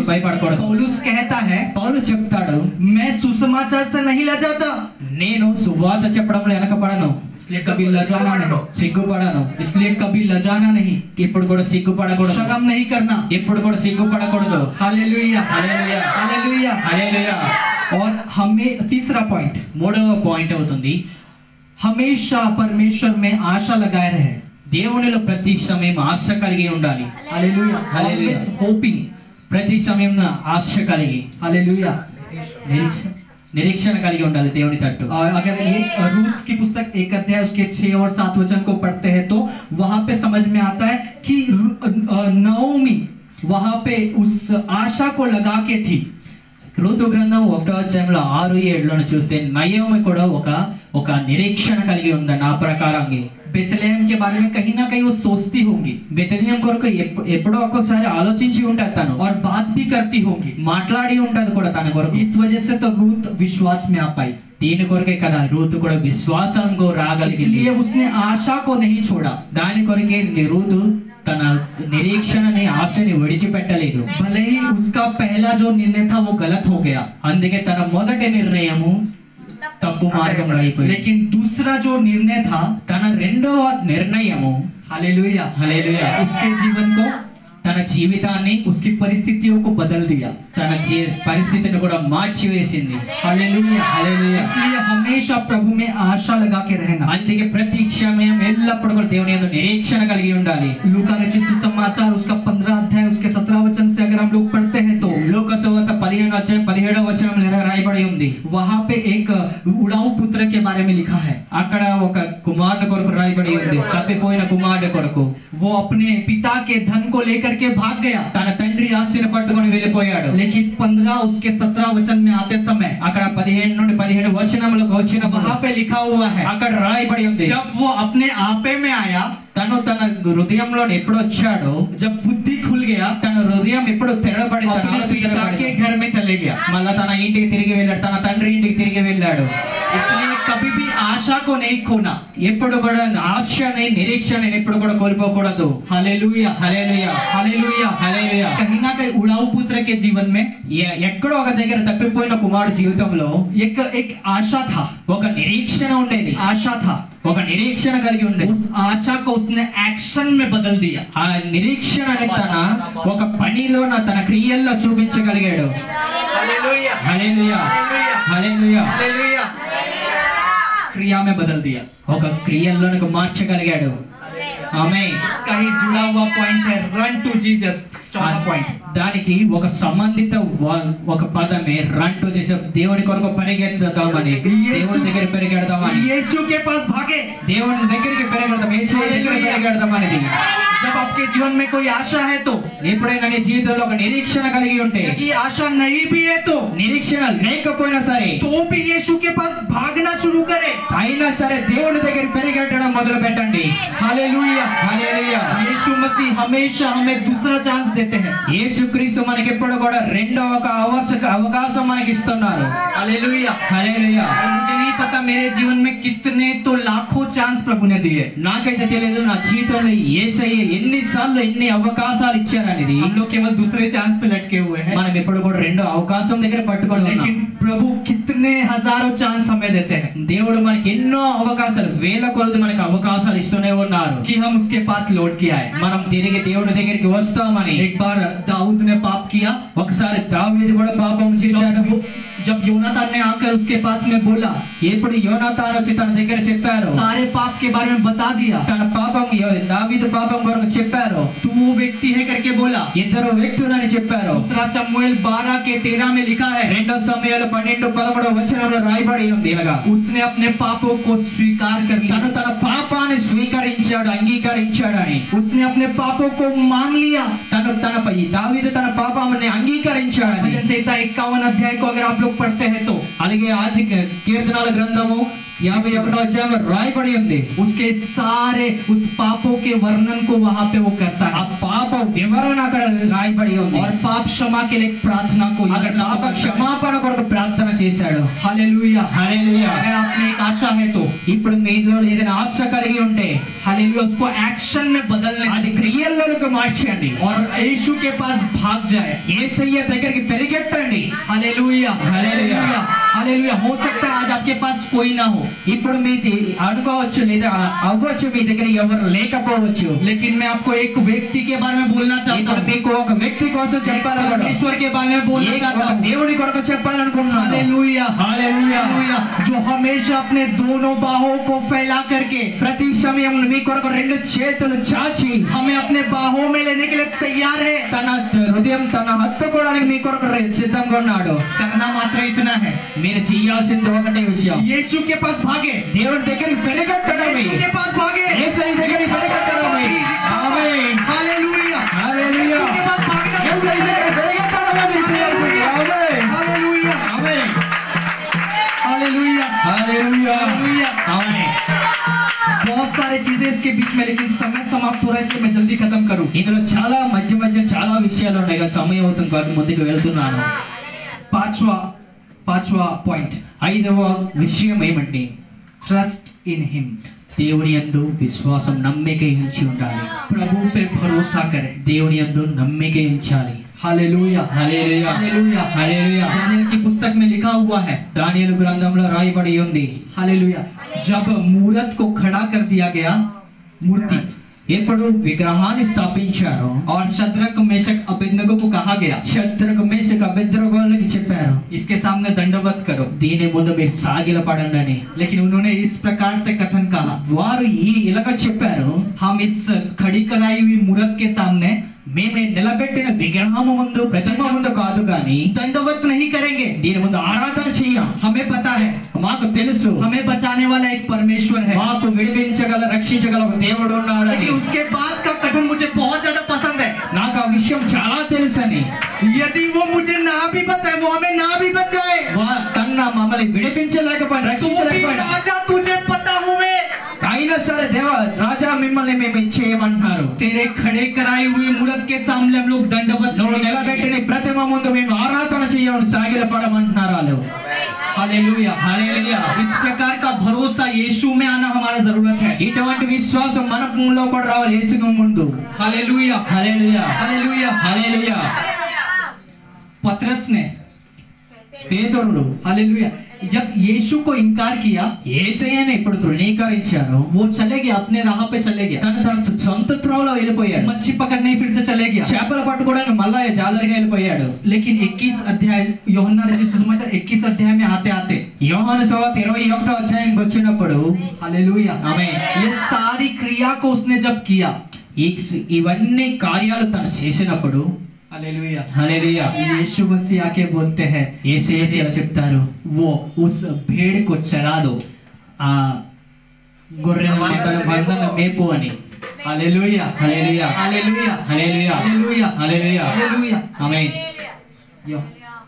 భయపడకూడదు. पौलुस कहता है, పౌలు చెప్తాడు, मैं सुसमाचार से नहीं लजाता, నేను సువార్త చెప్పడంలో వెనకపడను, इसलिए कभी लजाना नहीं, సిగ్గుపడను. इसलिए कभी लजाना नहीं, ఇప్పుడు కూడా సిగ్గుపడకూడదు, शर्म नहीं करना। ఎప్పుడు కూడా సిగ్గుపడకూడదు. Hallelujah hallelujah. Hallelujah hallelujah. और हमें तीसरा पॉइंट, 3వ పాయింట్ అవుతుంది, हमेशा परमेश्वर में आशा लगाए रहे। దేవునిలో ప్రతి సమయం ఆశ కలిగి ఉండాలి. Hallelujah hallelujah. Always hoping। ప్రతి సమయం ఆశ కలిగి, हालेलुया నిరీక్షణ కలిగి ఉండాలి దేవుని తట్టు. अगर ये रूत की पुस्तक 1 अध्याय उसके 6 और 7 वचन को पढ़ते हैं, तो वहां पे समझ में आता है कि नओमी वहां पे उस आशा को लगा के थी। ఋతు గ్రంథం 1వ అధ్యాయంలో 6-7 చూస్తే నయోమి కూడా ఒక నిరీక్షణ కలిగి ఉంది. నా ప్రకారంగా बेथलेहम के बारे में कहीं ना कहीं वो सोचती होंगी, బెత్లెహేం కొరకు ఎప్పుడో ఒక్కసారి ఆలోచించి ఉంటారు తను, और बात भी करती होंगी। మాట్లాడి ఉంటది కూడా తన కొరకు. इस वजह से तो रूत विश्वास में आ पाई। దీని కొరకే కదా రూతు కూడా విశ్వాసంతో రాగలిగింది. इसलिए उसने आशा को नहीं छोड़ा. దాని కొరకే రూతు తన నిరీక్షణని ఆశని విడిచిపెట్టలేదు. भले ही उसका पहला जो निर्णय था वो गलत हो गया, అందుకే తన మొదటి నిర్ణయము తప్పు మార్గంలో అయిపోయింది. लेकिन दूसरा जो निर्णय था, తన రెండవ నిర్ణయము हालेलुया, హల్లెలూయా, उसके जीवन को, తన జీవితాన్ని उसकी परिस्थितियों को बदल दिया. తన పరిస్థితిని కూడా మార్చివేసింది. हालेलुया, హల్లెలూయా. इसलिए हमेशा प्रभु में आशा लगा के रहना. అందుకే ప్రతి క్షణం ఎల్లప్పుడూ కూడా దేవుని యందు నిరీక్షణ కలిగి ఉండాలి. लूका रचित सुसमाचार उसका 15 अध्याय उसके 17 वचन से अगर हम लोग पढ़ते हैं तो లూకా సువార్త 15వ అధ్యాయం 17వ వచనంలో ఇలా రాయబడి ఉంది. वहां पे एक उड़ाऊ पुत्र के बारे में लिखा है. అక్కడ ఒక కుమారుడు కొరకు రాయబడి ఉంది. తప్పిపోయిన కుమారుడు కొరకు वो अपने पिता के धन को लेकर के भाग गया, తన తండ్రి ఆస్తిని పట్టుకొని వెళ్ళిపోయాడు. लेकिन 15 उसके 17 वचन में आते समय అక్కడ 15 నుండి 17 వచనములకు వచ్చినప్పుడు वहां पे लिखा हुआ है, అక్కడ రాయబడి ఉంది. जब वो अपने आपे में आया, తను తన హృదయంలో ఎప్పుడు వచ్చాడో, जब बुद्धि खुल गया, తన హృదయం ఎప్పుడు తెరవబడి తన अपने ఆలోచన पिता తెరవబడి के घर में चले गया. మళ్ళా తన ఇంటికి తిరిగి వెళ్ళాడు, తన తండ్రి ఇంటికి తిరిగి వెళ్ళాడు. इसलिए कभी भी आशा को नहीं खोना. ఎప్పుడు కూడా ఆశని నిరీక్షణ ఎప్పుడు కూడా కోల్పోకూడదు. हालेलुया, హల్లెలూయా, हालेलुया, హల్లెలూయా. कहीं ना कहीं उड़ाऊ पुत्र के जीवन में ఎక్కడో ఒక దగ్గర తప్పిపోయిన కుమారుడు జీవితంలో एक आशा था, ఒక నిరీక్షణ ఉండేది. आशा था. ఒక నిరీక్షణ కలిగి ఉండేది. उस आशा को उसने एक्शन में बदल दिया. ఆ నిరీక్షణని తన ఒక పనిలో తన క్రియల్లో చూపించగలిగాడు. हालेलुया, హల్లెలూయా, హల్లెలూయా. हालेलुया, क्रिया में बदल दिया. ఒక క్రియల్లోనికి మార్చగలిగాడు. ఆమేన్. इसका ही जुड़ा हुआ पॉइंट है रन टू जीसस. चौथा पॉइंट, దానికి ఒక సంబంధిత ఒక పదమే రన్ టు జీసస్. దేవుని కొరకు పరిగెత్తుదామని, దేవుని దగ్గర పరిగెడదామని, यीशु के पास भागे. దేవుని దగ్గరికి పరిగెడదాం, యేసు దగ్గర పరిగెడదామనేది. जब आपके जीवन में कोई आशा है तो, ఎప్పుడైనా నీ జీవితంలో ఒక నిరీక్షణ కలిగి ఉంటే, यदि आशा नहीं भी है तो నిరీక్షణ లేకపోయినా సరే, तो भी यीशु के पास भागना शुरू करे. అయినా సరే దేవుని దగ్గర పరిగెట్టడం మొదలు పెట్టండి. हालेलुया, హల్లెలూయా. यीशु मसीह हमेशा हमें दूसरा चांस देते हैं. యేసుక్రీస్తు మనకి ఎప్పుడు కూడా రెండో ఒక అవకాశం మనకి ఇస్తున్నారు. हालेलुया, హల్లెలూయా. मुझे नहीं पता मेरे जीवन में कितने तो लाखों चांस प्रभु ने दिए. నాకైతే తెలియదు నా జీవితంలో యేసయ్య ఎన్నిసార్లు ఎన్ని అవకాశాలు ఇచ్చారనేది. हम लोग केवल दूसरे चांस पे लटके हुए हैं, మనం ఎప్పుడు కూడా రెండో అవకాశం దగ్గర పట్టుకొని ఉన్నాం. लेकिन प्रभु कितने हजारों चांस हमें देते हैं దేవుడు మనకి ఎన్నో అవకాశాలు, వేల కొలది మనకి అవకాశాలు ఇస్తూనే ఉన్నారు कि हम उसके पास लौट के आए. మనం తిరిగి దేవుడి దగ్గరికి వస్తామని. एक बार दाऊद ने पाप किया. ఒకసారి దావీదు కూడా పాపం చేశాడు. जब योनातान ने आकर उसके पास में बोला, ఎప్పుడు యోనాతాను వచ్చి తన దగ్గర చెప్పారు, सारे पाप के बारे में बता दिया, తన పాపం దావీదు పాపం కొరకు చెప్పారు. तू वो व्यक्ति है करके बोला. ఇద్దరు వ్యక్తులని చెప్పారు. दूसरा शमूएल 12 के 13 में लिखा है, రెండో సమయాలు 12-13 వచనంలో రాయబడి ఉంది ఇలాగా, उसने अपने पापों को स्वीकार कर लिया. తను తన పాపాన్ని స్వీకరించాడు, అంగీకరించాడు అని. उसने अपने पापों को मान लिया. తనపై దావీదు తన పాపాన్ని అంగీకరించాడని. भजन संहिता 51 अध्याय को अगर आप लोग पढ़ते हैं तो అలాగే ఆది కీర్తనల గ్రంథము 51వ అధ్యాయంలో రాయబడి ఉంది. उसके सारे उस पापों के वर्णन को वहां पे वो करता ఆ है పాప వివరణ అక్కడ రాయబడి ఉంది. और पाप क्षमा के लिए प्रार्थना को అక్కడ పాప క్షమాపణ కొరకు ప్రార్థన చేశాడు. हालेलुया, హల్లెలూయా. अगर आप में एक आशा है तो ఇప్పుడు మీలో ఏదైనా ఆశ కలిగి ఉంటే हालेलुया उसको एक्शन में बदलने అది క్రియల్లోకి మార్చండి. और यीशु के पास भाग जाए. యేసయ్య దగ్గరికి పరిగెట్టండి. Hallelujah, hallelujah, hallelujah. हो सकता है आज आपके पास कोई ना हो, ఇప్పుడు మీది అనుకోవచ్చు లేదా అవ్వచ్చు, మీ దగ్గర ఎవరు లేకపోవచ్చు. लेकिन मैं आपको एक व्यक्ति के बारे में बोलना चाहता ఇప్పుడు हूँ, మీకు ఒక వ్యక్తి కోసం చెప్పాలనుకుంటున్నాను. ईश्वर के बारे में बोलना चाहता हूँ. దేవుడి కొరకు చెప్పాలనుకుంటున్నాను. हालेलुया, हालेलुया, जो हमेशा अपने दोनों बाहों को फैला करके ప్రతి సమయం మీ కొరకు రెండు చేతులు చాచి हमें अपने बाहों में लेने के लिए तैयार है. తన హృదయం తన హత్తుకోవడానికి మీ కొరకు సిద్ధంగా ఉన్నాడు. करना मात्र इतना है, మీరు చేయాల్సింది ఒకటే విషయం, यीशु के पास भागे. దేవుడి దగ్గరికి పరిగెట్టడమే. यीशु के पास भागे. యేసయ్య దగ్గరికి పరిగెట్టడమే. ఆమేన్, हालेलुया, హల్లెలూయా. यीशु के पास भागना. యేసయ్య దగ్గరికి పరిగెట్టడమే మీరు చేయాల్సింది. ఆమేన్, हालेलुया, ఆమేన్, हालेलुया, హల్లెలూయా, हालेलुया. ఆమేన్. बहुत सारे चीजें इसके बीच में, लेकिन समय समाप्त हो रहा है इसलिए मैं जल्दी खत्म करूं. ఇందులో చాలా మధ్య చాలా విషయాలు ఉన్నాయి కదా, సమయం అవుతుంది కాబట్టి ముందుకు వెళ్తున్నాను. पांचवा पॉइंट, ఐదవ విషయం ఏమంటే ट्रस्ट इन हिम। దేవుని యందు విశ్వాసం, నమ్మిక ఉంచి ఉండాలి. प्रभु पे भरोसा करें। దేవుని యందు నమ్మిక ఉంచాలి. हालेलुया, హల్లెలూయా, हालेलुया, హల్లెలూయా. दानियेल की पुस्तक में लिखा हुआ है, దానియేలు గ్రంథంలో రాయబడి ఉంది. हालेलुया, जब मूरत को खड़ा कर दिया गया, मूर्ति, ఎప్పుడు విగ్రహాన్ని స్థాపించారో और शद्रक मेशक अबेदनगो को कहा गया, శత్రుకు మేషకు అబేద్నెగోలకు చెప్పారు, इसके सामने दंडवत करो। దీని ముందు మీరు సాగిలపడండి అని. लेकिन उन्होंने इस प्रकार से कथन कहा, వారు ఇలాగ చెప్పారు, हम इस खड़ी कराई हुई मूरत के सामने మేమే నిలబెట్టిన విగ్రహము ముందు, ప్రతిమ ముందు కాదు కానీ दंडवत नहीं करेंगे। దీని ముందు ఆరాధన చెయ్యం. हमें पता है, మాకు తెలుసు हमें बचाने वाला एक परमेश्वर है। మాకు విడిపించగల, రక్షించగల ఒక దేవుడు ఉన్నాడని. लेकिन उसके बाद का कथन मुझे बहुत ज्यादा पसंद है, నాకు ఆ విషయం చాలా తెలుసని. यदि वो मुझे ना भी बचाए, वो हमें ना भी बचाए, తన మమ్మల్ని విడిపించలేకపోయినా, तो भी రక్షించలేకపోయినా, राजा तुझे पता हुए అయినా సరే దేవ రాజా మిమ్మల్ని మేము ఇచ్చేయమంటున్నారు. तेरे खड़े कराई हुई मूरत के सामने हम लोग दंडवत నువ్వు నిలబెట్టిన ప్రతిమ ముందు మేము ఆరాధన చేయమని సాగిలపడమంటున్నారు వాళ్ళు. हालेलुया, హల్లెలూయా. इस प्रकार का भरोसा यीशु में आना हमारा जरूरत है। ఇటువంటి విశ్వాసం మనలో కూడా రావాలి యేసుకు ముందు. हालेलुया, హల్లెలూయా, हालेलुया, హల్లెలూయా. पतरस ने, పేతురుడు हालेलुया, जब यीशु को इनकार किया, యేసయ్యని ఇప్పుడు తృణీకరించారు. वो चले गया, अपने राह पे चले गया, తన సొంత త్రోవలో వెళ్ళిపోయాడు. मच्छी पकड़ने फिर से चले गया। చేపలు పట్టుకోవడానికి మళ్ళా జాలరిగా వెళ్ళిపోయాడు. लेकिन 21 अध्याय यूहन्ना रचित सुसमाचार 21 अध्याय में आते आते, యోహాను సువార్త 21వ అధ్యాయానికి వచ్చినప్పుడు हालेलुया, आमीन, ये सारी क्रिया को उसने जब किया, ఇవన్నీ కార్యాలు తను చేసినప్పుడు हालेलुया, హల్లెలూయా, यीशु मसीह आके बोलते हैं, యేసయ్య ఇలా చెప్తారు, वो उस भेड़ को चरा दो। ఆ గొర్రెల మందల మేపు అని. Hallelujah, hallelujah, hallelujah, hallelujah, hallelujah, hallelujah, hallelujah. ఆమేన్.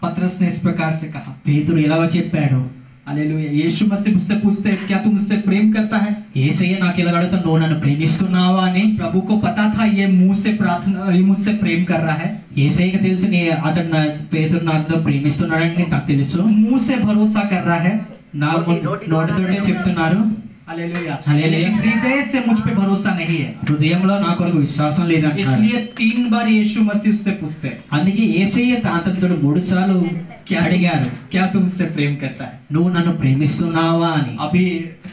पतरस ने इस प्रकार से कहा, పేతురు ఇలాగ చెప్పాడు, हालेलुया, यीशु मसीह मुझसे पूछते हैं, क्या तू मुझसे प्रेम करता है? యేసయ్య నాకు ఇలా అడుగుతాడు, నువ్వు నన్ను ప్రేమిస్తున్నావా అని. प्रभु को पता था ये मुंह से प्रार्थना, ये मुझसे प्रेम कर रहा है, యేసయ్యకి తెలుసు అతను పేతురు నాతో ప్రేమిస్తున్నాడని నాకు తెలుసు. मुंह से भरोसा कर रहा है, నోటితోటే చెప్తున్నారు. Hallelujah, hallelujah. लेकिन हृदय से मुझ पे भरोसा नहीं है। హృదయంలో నా కొరకు విశ్వాసం లేదంటున్నారు. इसलिए 3 बार यीशु मसीह उससे पूछते हैं, అందుకే యేసయ్య అతనితో 3 సార్లు అడిగారు, क्या तू मुझसे प्रेम करता है? నువ్వు నన్ను ప్రేమిస్తున్నావా అని. अभी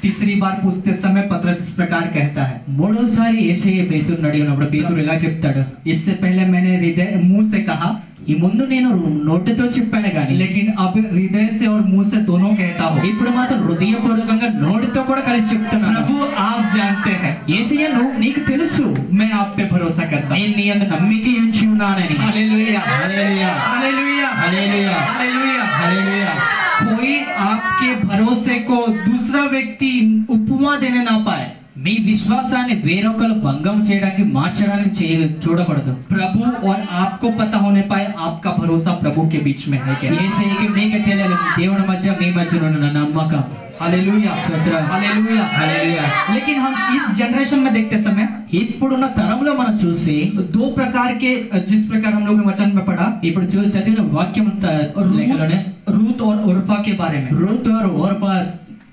तीसरी बार पूछते समय पतरस इस प्रकार कहता है, మూడోసారి యేసయ్య పేతురుని అడిగినప్పుడు పేతురు ఇలా చెప్తాడు, इससे पहले मैंने हृदय मुंह से कहा, ఈ ముందు నేను నోటితో చెప్పాను కానీ लेकिन अब हृदय से और मुंह से दोनों कहता हूँ। ఇప్పుడు మాత్రం హృదయపూర్వకంగా నోటితో కూడా కలిసి చెప్తున్నాను. प्रभु आप जानते हैं, యేసయ్య నీకు తెలుసు मैं आप पे भरोसा करता हूँ। నేను నీ యందు నమ్మిక ఉంచి ఉన్నానని. Hallelujah, hallelujah, hallelujah, hallelujah, hallelujah. హల్లెలూయా. कोई आपके भरोसे को दूसरा व्यक्ति उपमा देने ना पाए। మీ విశ్వాసాన్ని వేరొకరు భంగం చేయడానికి, మార్చడానికి చూడకూడదు. प्रभु और आपको पता होने पाए आपका भरोसा प्रभु के बीच में है क्या? యేసయ్యకి మీకు తెలియాలి దేవుని మధ్య మీ మధ్య ఉన్న నమ్మకం. हालेलुया, స్తోత్రం. Hallelujah, hallelujah. लेकिन हम इस जनरेशन में देखते समय ఇప్పుడున్న తరంలో మనం చూసి 2 प्रकार के, जिस प्रकार हम लोग ने वचन में पढ़ा, ఇప్పుడు చదివిన వాక్యం లెక్కలోనే रूत और ओर्फा के बारे में, రూత్ और ఓర్పా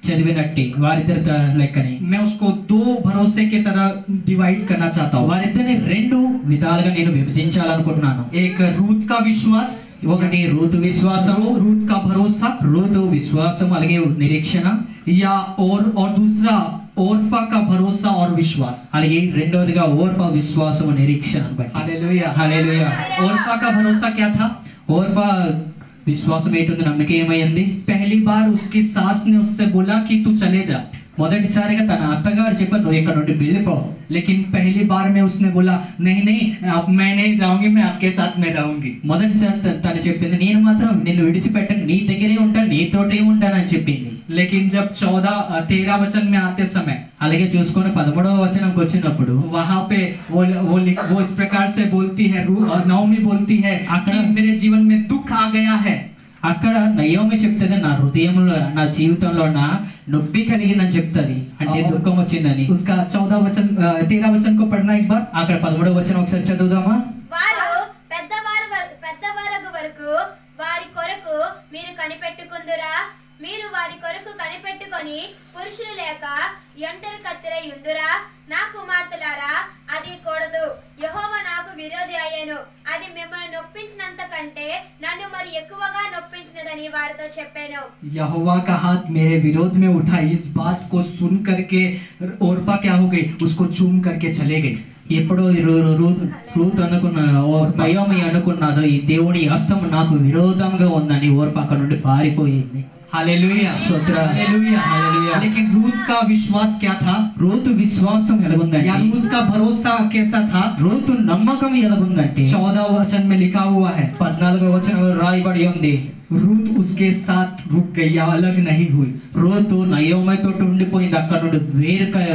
చదివినట్టి వారిద్దరి లెక్కని मैं उसको 2 भरोसे की तरह डिवाइड करना चाहता हूँ। వారిద్దరిని 2 విధాలుగా నేను విభజించాలనుకుంటున్నాను. एक रूत का विश्वास, ఒకటి రూతు విశ్వాసం, रूत का भरोसा, రూతు విశ్వాసం అలాగే నిరీక్షణ, या और दूसरा ओर्फा का भरोसा और विश्वास। అలాగే రెండవదిగా ఓర్పా విశ్వాసం నిరీక్షణ. हालेलुया, హల్లెలూయా. ओर्फा का भरोसा क्या था? ఓర్పా విశ్వాసం ఏంటుంది, నమ్మకం ఏమైంది? पहली बार उसकी सास ने उससे बोला कि तू चले जा, మొదటిసారిగా తన అత్తగారు చెప్పారు నువ్వు ఇక్కడ నుండి వెళ్ళిపో. लेकिन पहली बार में उसने बोला नहीं नहीं, अब मैं नहीं जाऊंगी, मैं आपके साथ में रहूंगी। మొదటిసారి తను చెప్పింది నేను మాత్రం నిన్ను విడిచిపెట్టను, నీ దగ్గరే ఉంటాను, నీతోటే ఉంటానని చెప్పింది. लेकिन जब 13 वचन में आते समय, అలాగే చూసుకొని 13వ వచనంకి వచ్చినప్పుడు वहां पे वो इस प्रकार से बोलती है, नवमी बोलती है कि मेरे जीवन में दुख आ गया है। అక్కడ నయోమి చెప్తుంది నా హృదయంలో, నా జీవితంలో నా నొప్పి కలిగిందని చెప్తుంది, అంటే దుఃఖం వచ్చిందని. उसका 13 वचन को पढ़ना एक बार। అక్కడ 13వ వచనం ఒకసారి చదువుదామా? వారు పెద్దవారగు వరకు వారి కొరకు మీరు కనిపెట్టుకుందురా? మీరు వారి కొరకు కనిపెట్టుకొని పురుషులు లేక ఒంటరి కత్తిరై ఉందురా? నా కుమార్తెలారా, అది కూడదు. యెహోవా నాకు విరోధి అయ్యాను, అది మిమ్మల్ని నొప్పించినంత కంటే నన్ను మరి ఎక్కువగా నొప్పించినదని వారితో చెప్పాను. यहोवा का हाथ मेरे विरोध में उठा। इस बात को सुन करके ओर्पा क्या हो गई, उसको चूम करके चले गई। ఎప్పుడో రూత్ అనుకున్న నయోమి అనుకున్నదో ఈ దేవుని హస్తం నాకు విరోధంగా ఉందని ఓర్ప అక్కడ నుండి పారిపోయింది. हालेलुया, स्तोत्र, हालेलुया, हालेलुया। लेकिन रूत का विश्वास क्या था? రూతు విశ్వాసం ఎలాగుందంటే, या रूत का भरोसा कैसा था? రూతు నమ్మకం ఎలాగుందంటే 14 वचन में लिखा हुआ है, 14వ వచనంలో రాయబడి ఉంది, रूत उसके साथ रुक गई या अलग नहीं हुई। రూతు నయోమితో ఉండిపోయింది, అక్కడ నుండి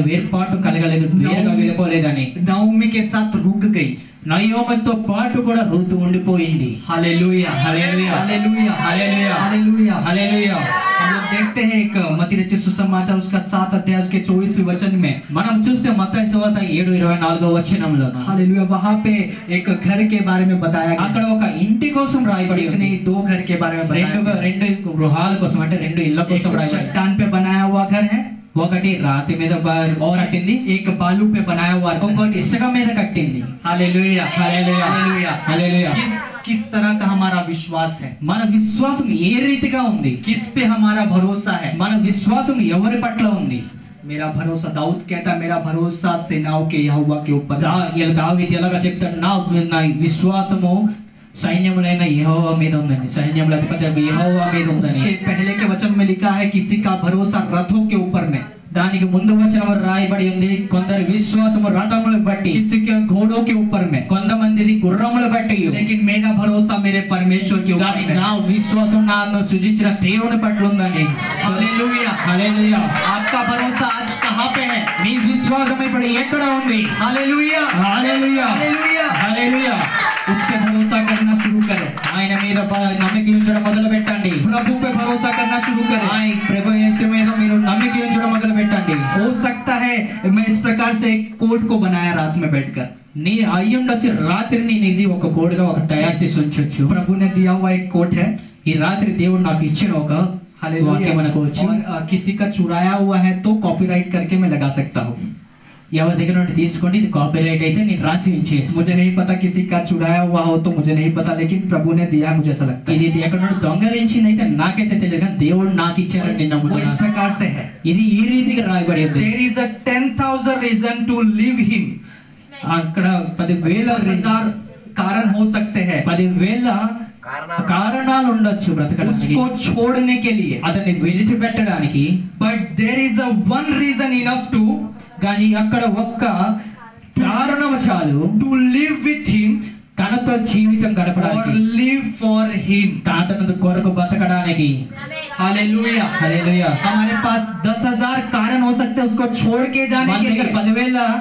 వేర్పాటు కలగలేదు, వేరుగా వెళ్ళిపోలేదని. नओमी के साथ रुक गई। నయోమితో పాటు కూడా రూతు ఉండిపోయింది. Hallelujah, hallelujah, hallelujah, hallelujah, hallelujah, hallelujah. हम लोग देखते हैं एक मत्ती रचित सुसमाचार उसका 7 अध्याय उसके 24वें वचन में, మనం చూస్తే మత్తయి సువార్త 7:24వ వచనంలో हालेलुया, वहां पे एक घर के बारे में बताया गया। అక్కడ ఒక ఇంటి కోసం రాయబడి एक ఉంది, नहीं 2 घर के बारे में बताया गया। రెండు గృహాల కోసం అంటే రెండు ఇళ్ల కోసం एक రాయబడి. चट्टान पे बनाया हुआ घर है ఒకటి రాతి మీద కట్టింది, एक बालू पे बनाया हुआ घर। ఇంకోటి ఇసుక మీద కట్టింది. Hallelujah, hallelujah, hallelujah, hallelujah. किस तरह का हमारा विश्वास है? మన విశ్వాసం ఏ రీతిగా ఉంది? किस पे हमारा भरोसा है? మన విశ్వాసం ఎవరి పట్ల ఉంది? मेरा भरोसा, दाऊद कहता मेरा भरोसा सेनाओं के यहोवा के ऊपर। దావీదు ఎలాగా చెప్తాడు, నా విశ్వాసము సైన్యములైన యెహోవా మీద ఉందని, సైన్యముల అధిపతి యెహోవా మీద ఉందని. उसके पहले के वचन में लिखा है किसी का भरोसा रथों के ऊपर में, దానికి ముందు వచనం రాయబడి ఉంది, కొందరి విశ్వాసము రథములు బట్టి, किसी के घोड़ों के ऊपर में, కొంతమందిది గుర్రములు బట్టి. लेकिन मेरा भरोसा मेरे परमेश्वर के ऊपर కానీ में। నా విశ్వాసం నన్ను సృజించిన దేవుని పట్ల ఉందని. हालेलुया, హల్లెలూయా। आपका भरोसा आज कहाँ पे है? మీ విశ్వాసం ఇప్పుడు ఎక్కడ ఉంది? Hallelujah, hallelujah, hallelujah. హల్లెలూయా। उसके भरोसा करना शुरू करें, ఆయన మీద నమ్మిక ఉంచడం మొదలు పెట్టండి. प्रभु पे भरोसा करना शुरू करें। ఆయన ప్రభు యేసు మీద మీరు నమ్మిక ఉంచడం మొదలు పెట్టండి. हो सकता है मैं इस प्रकार से एक कोट को बनाया रात में बैठकर, నీ అయ్యుండొచ్చి రాత్రి నేను ఇది ఒక కోడ్గా ఒక తయారు చేసి ఉంచొచ్చు. प्रभु ने दिया हुआ एक कोट है। ఈ రాత్రి దేవుడు నాకు ఇచ్చిన ఒక వాక్యం అనుకోవచ్చు. और किसी का चुराया हुआ है तो कॉपीराइट करके मैं लगा सकता हूँ। ఎవరి దగ్గర నుండి తీసుకోండి, ఇది కాపీరైట్ అయితే నేను రాసి ఉంచేస్తాను. मुझे नहीं पता किसी का चुराया हुआ हो तो मुझे नहीं पता, लेकिन प्रभु ने दिया, मुझे ऐसा लगता है। ఇది ఎక్కడ నుండి దొంగలించింది అయితే నాకైతే తెలియదు, కానీ దేవుడు నాకు ఇచ్చారని నేను वो इस నమ్ముతున్నాను. प्रकार से है, ఇది ఈ రీతిగా రాయబడి ఉంది. there is a 10,000 reason to leave him। అక్కడ 10,000 कारण हो सकते हैं 10,000 కారణాలు ఉండొచ్చు బ్రతకడానికి, उसको छोड़ने के लिए, అతన్ని విడిచిపెట్టడానికి. but there is a one reason enough to కానీ అక్కడ ఒక్క కారణం చాలు, to live with him తనతో జీవితం or గడపడానికి, live for him। తన కొరకు బతకడానికి. हालेलुया, హల్లెలూయా। हमारे पास 10,000 कारण हो सकते हैं उसको छोड़ के जाने మన के దగ్గర लिए, 10,000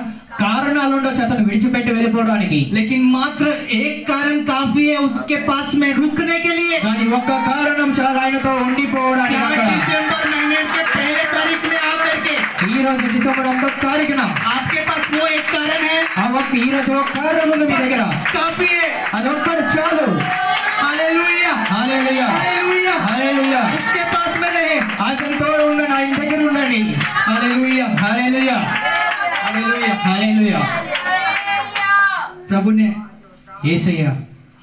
కారణాలు ఉండొచ్చు అతను విడిచిపెట్టి వెళ్ళిపోవడానికి, लेकिन मात्र एक कारण काफी है उसके पास में रुकने के लिए। కానీ ఒక్క కారణం చాలా ఆయనతో ఉండిపోవడానికి. क्या అక్కడ दिसंबर महीने के पहले तारीख में आकर के ఈ రోజు డిసెంబర్ 1వ తారీఖున आपके पास वो एक कारण है, ఆ ఒక్క ఈ రోజు ఒక కారణం ఉంది మీ దగ్గర, काफी है। అదొక్కటి చాలు. हालेलुया, హల్లెలూయా, हालेलुया, హల్లెలూయా। उसके पास में रहे। అతనితో ఉండండి, ఆయన దగ్గర ఉండండి. Hallelujah, hallelujah, hallelujah. హల్లెలూయా। प्रभु ने యేసయ్య,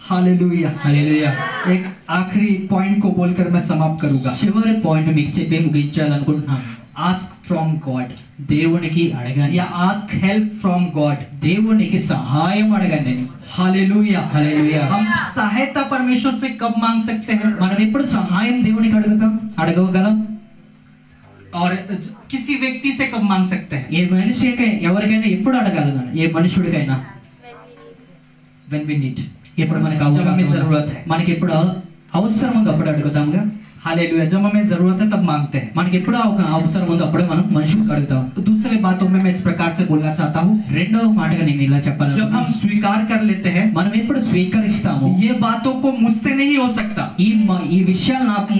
हालेलुया। హల్లెలూయా। एक आखिरी पॉइंट को बोलकर मैं समाप्त करूंगा। చివరి పాయింట్ మీకు చెప్పి ముగించాలనుకుంటున్నాను. आस्क फ्रॉम गॉड దేవునికి అడగండి, या आस्क हेल्प फ्रॉम गॉड। దేవునికి సహాయం అడగండి. हालेलुया, హల్లెలూయా। हम सहायता परमेश्वर से कब मांग सकते हैं? మనం ఎప్పుడు సహాయం దేవునికి అడగగలం? और किसी व्यक्ति से कब मांग सकते हैं? ఏ మనిషికి ఎవరికైనా ఎప్పుడు అడగలం? ఏ మనుషుడికైనా When we need, ఎప్పుడు మనకు जब हमें అవసరం जरूरत है। మనకి ఎప్పుడు అవసరం ఉందో అప్పుడు అడుగుతాంగా. हालेलुया, जब हमें जरूरत है तब मांगते हैं। మనకి ఎప్పుడు అవసరం ఉందో అప్పుడే మనం మనుషులకు అడుగుతాం. तो दूसरे बातों में मैं इस प्रकार से बोलना चाहता हूँ, రెండవ మాటగా నేను ఇలా చెప్పాలి, जब हम स्वीकार कर लेते हैं మనం ఎప్పుడు స్వీకరిస్తాము ये बातों को मुझसे नहीं हो सकता, ఈ విషయాలు నాకు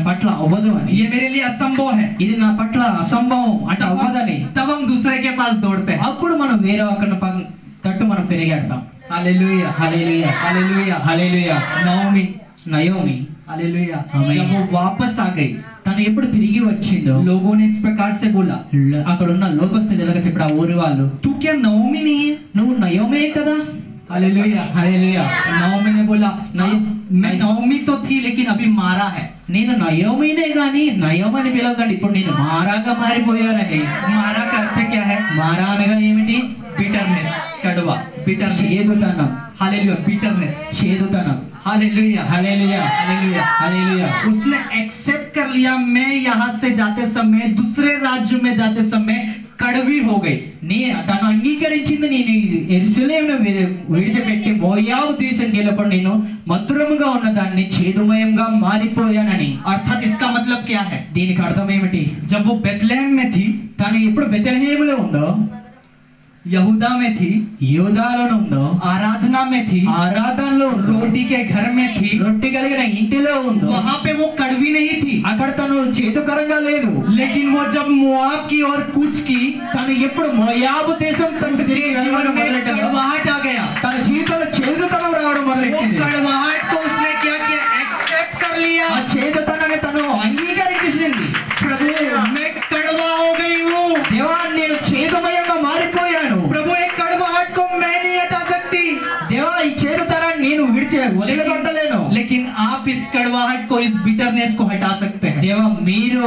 పట్ల అవ్వదు అని, ये मेरे लिए असंभव है, ఇది నా పట్ల అసంభవం అంటే అవ్వదని, तब हम दूसरे के पास दौड़ते हैं। అప్పుడు మనం వేరే ఒకరిని తట్టు మనం పెరిగాడతాం. हालेलुया, హల్లెలూయా, हालेलुया, హల్లెలూయా। नओमी, నయోమి हालेलुया। आमीन। जब वो वापस आ गई, తను ఎప్పుడు తిరిగి వచ్చిందో लोगों ने इस प्रकार से बोला, అక్కడ ఉన్న లోకస్తులు ఎలాగ చెప్పారు ఆ ఊరి వాళ్ళు, तू क्या नवमी नहीं है? నువ్వు నయోమే కదా. हालेलुया। హల్లెలూయా. नवमी ने बोला, मैं नवमी तो थी लेकिन अभी मारा है। నేను నయోమినే గాని నయోమని పిలవకండి, ఇప్పుడు నేను మారాగా మారిపోయానని. मारा का अर्थ क्या है? మారా అనగా ఏమిటి? बिटरनेस, कड़वा, बिटरनेस। చేదుతనం, हालेलुया, बिटरनेस। చేదుతనం. Hallelujah, hallelujah, hallelujah. హల్లెలూయా. उसने एक्सेप्ट कर लिया, मैं यहाँ से जाते समय, दूसरे राज्य में जाते समय कड़वी हो गई। తను అంగీకరించింది, నేను యెరూషలేమును విడిచిపెట్టి మోయాబు దేశంకి వెళ్ళినప్పుడు నేను మధురముగా ఉన్న దాన్ని చేదుమయంగా మారిపోయానని. अर्थात इसका मतलब क्या है? దీనికి అర్థం ఏమిటి? जब वो बेथलेहम में थी, తను ఎప్పుడు బెత్లెహేములో ఉందో, यहूदा में थी, యూదాలోను ఉందో, आराधना में थी, ఆరాధనలో ఉందో, रोटी के घर में थी, రొట్టె కలిగిన ఇంటిలో ఉందో, वहां पे वो कड़वी नहीं थी। అక్కడ తను చేదుకరంగా లేదు. लेकिन वो जब मोआब की ओर कूच की, తను ఎప్పుడు మోయాబు దేశం తనకు తిరిగి వెళ్ళడం మొదలెట్టిందో, कड़वाहट आ गया। తన జీవితంలో చేదుతనం రావడం वो మొదలెట్టింది. कड़वाहट को उसने क्या किया? एक्सेप्ट कर लिया। ఆ చేదుతనాన్ని తను అంగీకరించింది. प्रभु, मैं कड़वा हो गई हूँ। దేవా, నేను చేదుమయంగా మారిపోయాను. प्रभु, एक कड़वाहट को मैं नहीं हटा सकती। దేవా, ఈ చేదుతనాన్ని నేను వదిలిపెట్టలేను. लेकिन आप इस कड़वाहट को, इस बिटरनेस को हटा सकते हैं। దేవా, మీరు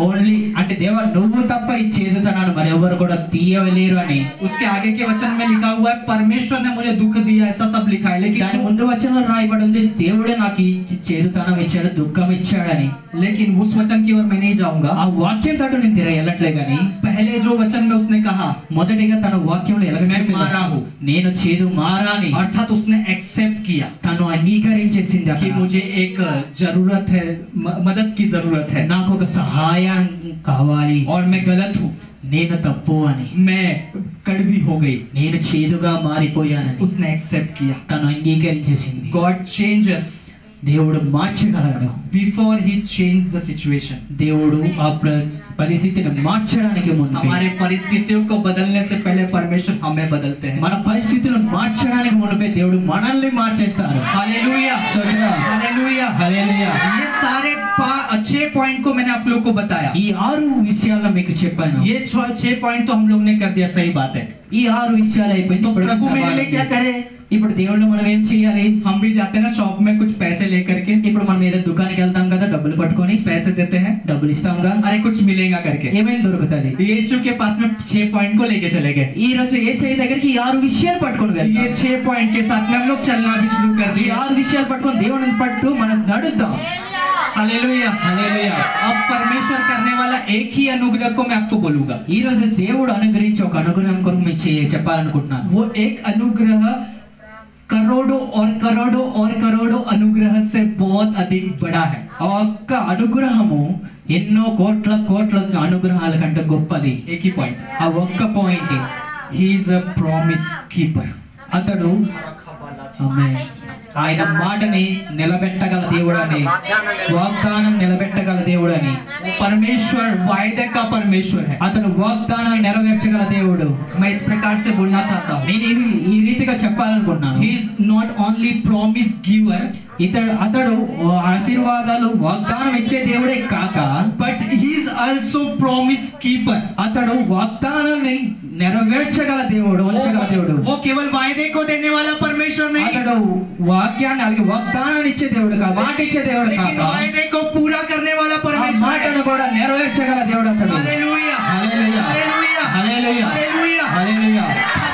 ఓన్లీ అంటే దేవా, నువ్వు తప్ప ఈ చేదుతనాన్ని మరెవరు కూడా తీయలేరు అని. उसके आगे के वचन में लिखा हुआ है, परमेश्वर ने मुझे दुख दिया, ऐसा सब लिखा है। దాని ముందు వచనంలో రాయబడి ఉంది, దేవుడే నాకు ఈ చేదుతనం ఇచ్చాడు, దుఃఖం ఇచ్చాడని. लेकिन उस वचन की ओर मैं नहीं जाऊंगा। ఆ వాక్యం తోటి నేను వెళ్ళట్లే గాని, पहले जो वचन में उसने कहा, మొదటిగా తన వాక్యంలో ఎలాగ मैं मारा हूँ, నేను చేదు మారాని, अर्थात उसने एक्सेप्ट किया తను అంగీకరించేసింది कि అక్కడ. मुझे एक जरूरत है, मदद की जरूरत है, నాకు ఒక సహాయం కావాలి, और मैं गलत हूँ, నేను తప్పు అని, मैं कड़वी हो गई। నేను చేదుగా మారిపోయానని उसने एक्सेप्ट किया। తను అంగీకరించేసింది. God changes దేవుడు మార్చగలడు. before he changed the situation। దేవుడు ఆ పరిస్థితిని మార్చడానికి ముందు, हमारे परिस्थितियों को बदलने से पहले परमेश्वर हमें बदलते हैं। మన పరిస్థితులను మార్చడానికి మునిపే దేవుడు మనల్ని మార్చేస్తారు. हालेलुया, సోదరా, हालेलुया, హల్లెలూయా. ये सारे अच्छे पॉइंट को मैंने आप लोगों को बताया। ఈ 6 విషయాల్లో మీకు చెప్పాను. ये 6 पॉइंट तो हम लोग ने कर दिया, सही बात है। ఈ 6 విషయాలు అయిపోయింది. तो प्रभु मेरे लिए क्या करे? ఇప్పుడు దేవుళ్ళు మనం ఏం చేయాలి? हम भी जाते हैं ना शॉप में कुछ पैसे लेकर के, ఇప్పుడు మనం ఏదో దుకాణానికి వెళ్తాం కదా, డబ్బులు పట్టుకొని पैसे देते हैं, డబ్బులు ఇస్తాంగా, अरे कुछ मिलेगा करके। ఏమైనా దొరుకుతుంది. यीशु के पास में 6 पॉइंट को लेके चले गए। ఈ రోజు యేసయ్య దగ్గరికి ఈ 6 విషయాలు పట్టుకొని వెళ్తాం. ये 6 पॉइंट के साथ में हम लोग चलना भी शुरू कर ఈ दिया। 6 విషయాలు పట్టుకొని దేవుని పట్టు మనం నడుద్దాం. हालेलुया, హల్లెలూయా. अब परमेश्वर करने वाला एक ही अनुग्रह को मैं आपको बोलूंगा। ఈ రోజు దేవుడు అనుగ్రహించి ఒక అనుగ్రహం కొరకు మీకు చెప్పాలనుకుంటున్నాను. वो एक अनुग्रह करोड़ों और करोड़ों और करोड़ों अनुग्रह से बहुत अधिक बड़ा है। ఆ ఒక్క అనుగ్రహము ఎన్నో కోట్ల కోట్ల అనుగ్రహాల కంటే గొప్పది. एक ही पॉइंट, ఆ ఒక్క point, he is a promise keeper. అతడు ఆమేన్, ఆయన మాటని నిలబెట్టగల దేవుడు అని, వాగ్దానం నిలబెట్టగల దేవుడు అని. वो परमेश्वर वायदे का परमेश्वर है। అతను వాగ్దానాన్ని నెరవేర్చగల దేవుడు. मैं इस प्रकार से बोलना चाहता हूँ, నేను ఈ రీతిగా చెప్పాలనుకుంటున్నాను. he is not only promise giver, అతడు ఆశీర్వాదాలు వాగ్దానం ఇచ్చే దేవుడే కాక, but he is also promise keeper। అతడు వాగ్దానాన్ని నెరవేర్చగల దేవుడు, ఉంచగల దేవుడు. वो केवल वायदे को देने वाला परमेश्वर नहीं, అతడు వాక్యాన్ని అలాగే వాగ్దానాన్ని ఇచ్చే దేవుడు కాదు, మాట ఇచ్చే దేవుడు लेकिन కాక, वायदे को पूरा करने वाला ఆ परमेश्वर है। మాటను కూడా నెరవేర్చగల దేవుడు అతడు. Hallelujah, hallelujah, hallelujah, hallelujah, hallelujah, హల్లెలూయా.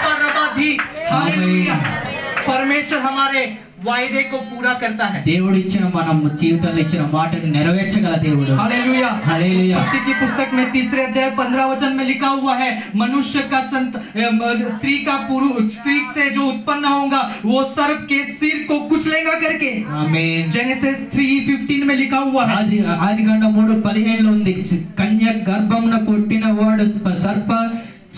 खबरबादी, हालेलुया। परमेश्वर हमारे वायदे को पूरा करता है। దేవుడు ఇచ్చిన మనం జీవితంలో ఇచ్చిన మాటను నెరవేర్చగల దేవుడు. हालेलुया, హల్లెలూయా. उत्पत्ति की पुस्तक में 3 अध्याय 15 वचन में लिखा हुआ है, मनुष्य का स्त्री का पुरुष, स्त्री से जो उत्पन्न होगा वो सर्प के सिर को कुचलेगा करके। ఆమేన్. जेनेसिस 3:15 में लिखा हुआ है। ఆదికాండం 3:15 ఉంది, కన్య గర్భమున పుట్టిన వాడు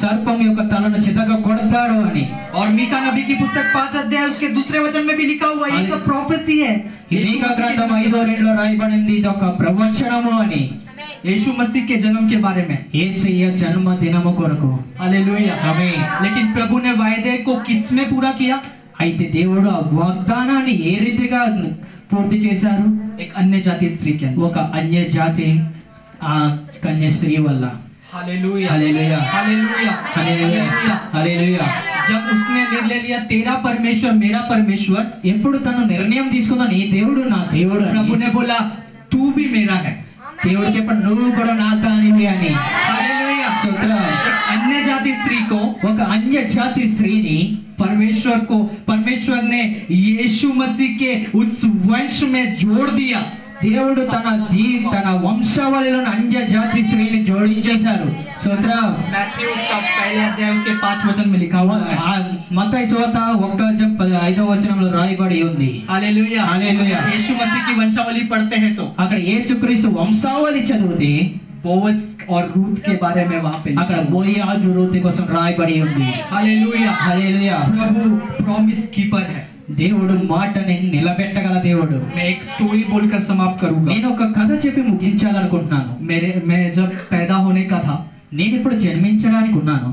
సర్పం యొక్క తలను చితగా కొడతాడు అని. और मीका नबी की पुस्तक 5 अध्याय उसके दूसरे वचन में भी लिखा हुआ है, ये सब प्रोफेसी है। ఈ మీకా గ్రంథం 5:2 రాయబడింది, ఇది ఒక ప్రవచనము అని. यीशु मसीह के जन्म के बारे में, యేసయ్య జన్మ దినము కొరకు. हालेलुया, ఆమేన్. लेकिन प्रभु ने वायदे को किसमें पूरा किया? అయితే దేవుడు ఆ వాగ్దానాన్ని ఏ రీతిగా పూర్తి చేశారు? एक अन्य जाति स्त्री के अंदर। ఒక అన్య జాతి ఆ కన్య స్త్రీ వల్ల हालेलुया हालेलुया हालेलुया హల్లెలూయా హల్లెలూయా जब उसने निर्णय लिया तेरा परमेश्वर मेरा परमेश्वर, ఎప్పుడు తను నిర్ణయం తీసుకుందో నీ దేవుడు నా దేవుడు అని, प्रभु ने बोला तू भी मेरा है। దేవుడు చెప్పాడు నువ్వు కూడా నా దానివి అని. हालेलुया। స్తోత్రం. एक अन्य जाति स्त्री को ఒక అన్య జాతి స్త్రీని परमेश्वर ने यीशु मसीह के उस वंश में जोड़ दिया। దేవుడు తన వంశావళిలో అన్య జాతి స్త్రీని జోడించేశారు. స్తోత్రం. मैथ्यू उसका पहले अध्याय उसके 5 वचन में लिखा हुआ है। మత్తయి సువార్త 1:5 వచనంలో రాయబడి ఉంది. Hallelujah hallelujah. यीशु मसीह की वंशावली पढ़ते हैं तो అక్కడ యేసుక్రీస్తు వంశావళి చదివితే बोअज और रूथ के बारे में वहां पे అక్కడ బోయాజు రూతు కోసం రాయబడి ఉంది. Hallelujah hallelujah. प्रभु प्रॉमिस कीपर है। దేవుడు మాటని నిలబెట్టగల దేవుడు. मैं एक स्टोरी बोलकर समाप्त करूंगा। నేను ఒక కథ చెప్పి ముగించాలనుకుంటున్నాను. मैं जब पैदा होने का था, నేను ఇప్పుడు జన్మించడానికి ఉన్నాను.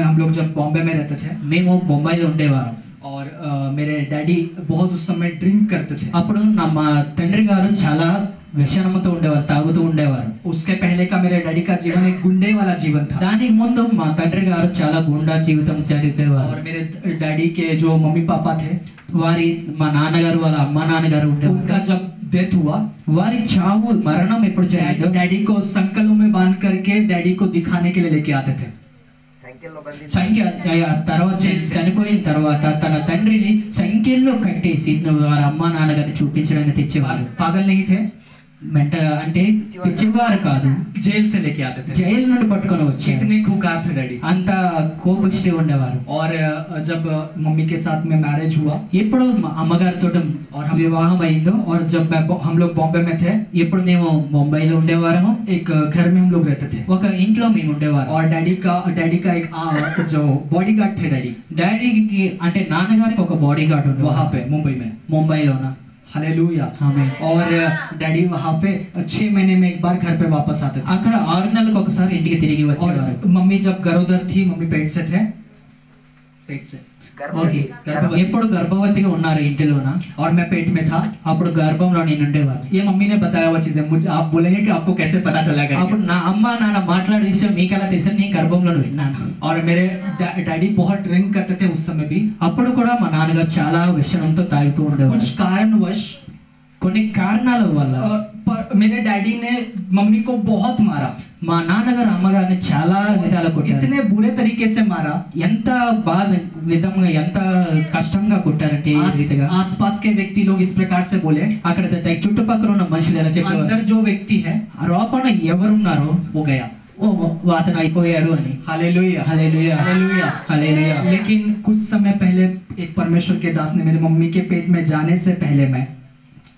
हम लोग जब बॉम्बे में रहते थे మేము బొంబాయిలో ఉండేవారు. और मेरे डैडी बहुत उस समय ड्रिंक करते थे। అప్పుడు మా తండ్రి గారు చాలా వ్యసనంతో ఉండేవారు, తాగుతూ ఉండేవారు. उसके पहले का मेरे डैडी का जीवन एक गुंडे वाला जीवन था। దానికి ముందు మా తండ్రి గారు చాలా గుండా జీవితం జరిపేవారు. और मेरे डैडी के जो मम्मी पापा थे, మా నాన్నగారు వాళ్ళ అమ్మ నాన్నగారు ఉండేవారు. उनका जब डेथ हुआ, వారి చావు మరణం ఎప్పుడు జరిగిందో डैडी को संकलों में बांध करके डैडी को दिखाने के लिए लेके आते थे। తర్వాత చనిపోయిన తర్వాత తన తండ్రిని సంఖ్యల్లో కట్టేసి వారి అమ్మ నాన్నగారిని చూపించడానికి తెచ్చేవారు. पागल नहीं थे, అంటే తెచ్చేవారు కాదు, जेल से लेके आते थे। జైలు నుండి పట్టుకొని వచ్చారు. इतने खूंखार थे डैडी। అంత కోపిష్టి ఉండేవారు. और जब मम्मी के साथ में मैरिज हुआ, ఎప్పుడు మా అమ్మగారితో और వివాహం అయిందో, और जब हम लोग बॉम्बे में थे, ఎప్పుడు మేము ముంబైలో ఉండేవారము. एक घर में हम लोग रहते थे। ఒక ఇంట్లో మేము ఉండేవారు. और डैडी का एक जो बॉडीगार्ड थे डैडी, డాడీకి అంటే నాన్నగారికి ఒక బాడీ గార్డ్ ఉంది वहां पे मुंबई में। ముంబైలోన. हालेलुया। ఆమేన్. और डैडी वहां पे 6 महीने में एक बार घर पे वापस आते थे। అక్కడ 6 నెలలకు ఒకసారి ఇంటికి తిరిగి వచ్చేవారు. और मम्मी जब गरोदर थी, मम्मी पेट से थे, पेट से ఓకే. ఎప్పుడు గర్భవతిగా ఉన్నారు ఇంటిలోన, और मैं पेट में था। అప్పుడు గర్భంలో నేను ఉండేవారు. ये मम्मी ने बताया वो चीजें, मुझे आप बोलेंगे कि आपको कैसे पता चला करके। అప్పుడు నా అమ్మ నాన్న మాట్లాడే విషయం మీకు ఎలా తెలుసు, నీ గర్భంలో విన్నాను. और मेरे डैडी बहुत ड्रिंक करते थे उस समय भी। అప్పుడు కూడా మా నాన్నగారు చాలా వ్యసనంతో తాగుతూ ఉండేవారు. कुछ कारणवश కొన్ని కారణాల వల్ల मेरे डैडी ने मम्मी को बहुत मारा। మా నాన్నగారు అమ్మగారిని చాలా విధాలు కొట్టారు. इतने बुरे तरीके से मारा, ఎంత బాధ విధంగా ఎంత కష్టంగా కొట్టారంటే ఈ రీతిగా. आसपास के व्यक्ति लोग इस प्रकार से बोले, అక్కడ చుట్టుపక్కల ఉన్న మనుషులు ఎలా చెప్పారు, अंदर जो व्यक्ति है ఆ లోపల ఎవరున్నారో वो गया। ఓ అతను అయిపోయాడు అని. हालेलुया హల్లెలూయా हालेलुया హల్లెలూయా. लेकिन कुछ समय पहले एक परमेश्वर के दास ने मेरे मम्मी के पेट में जाने से पहले मैं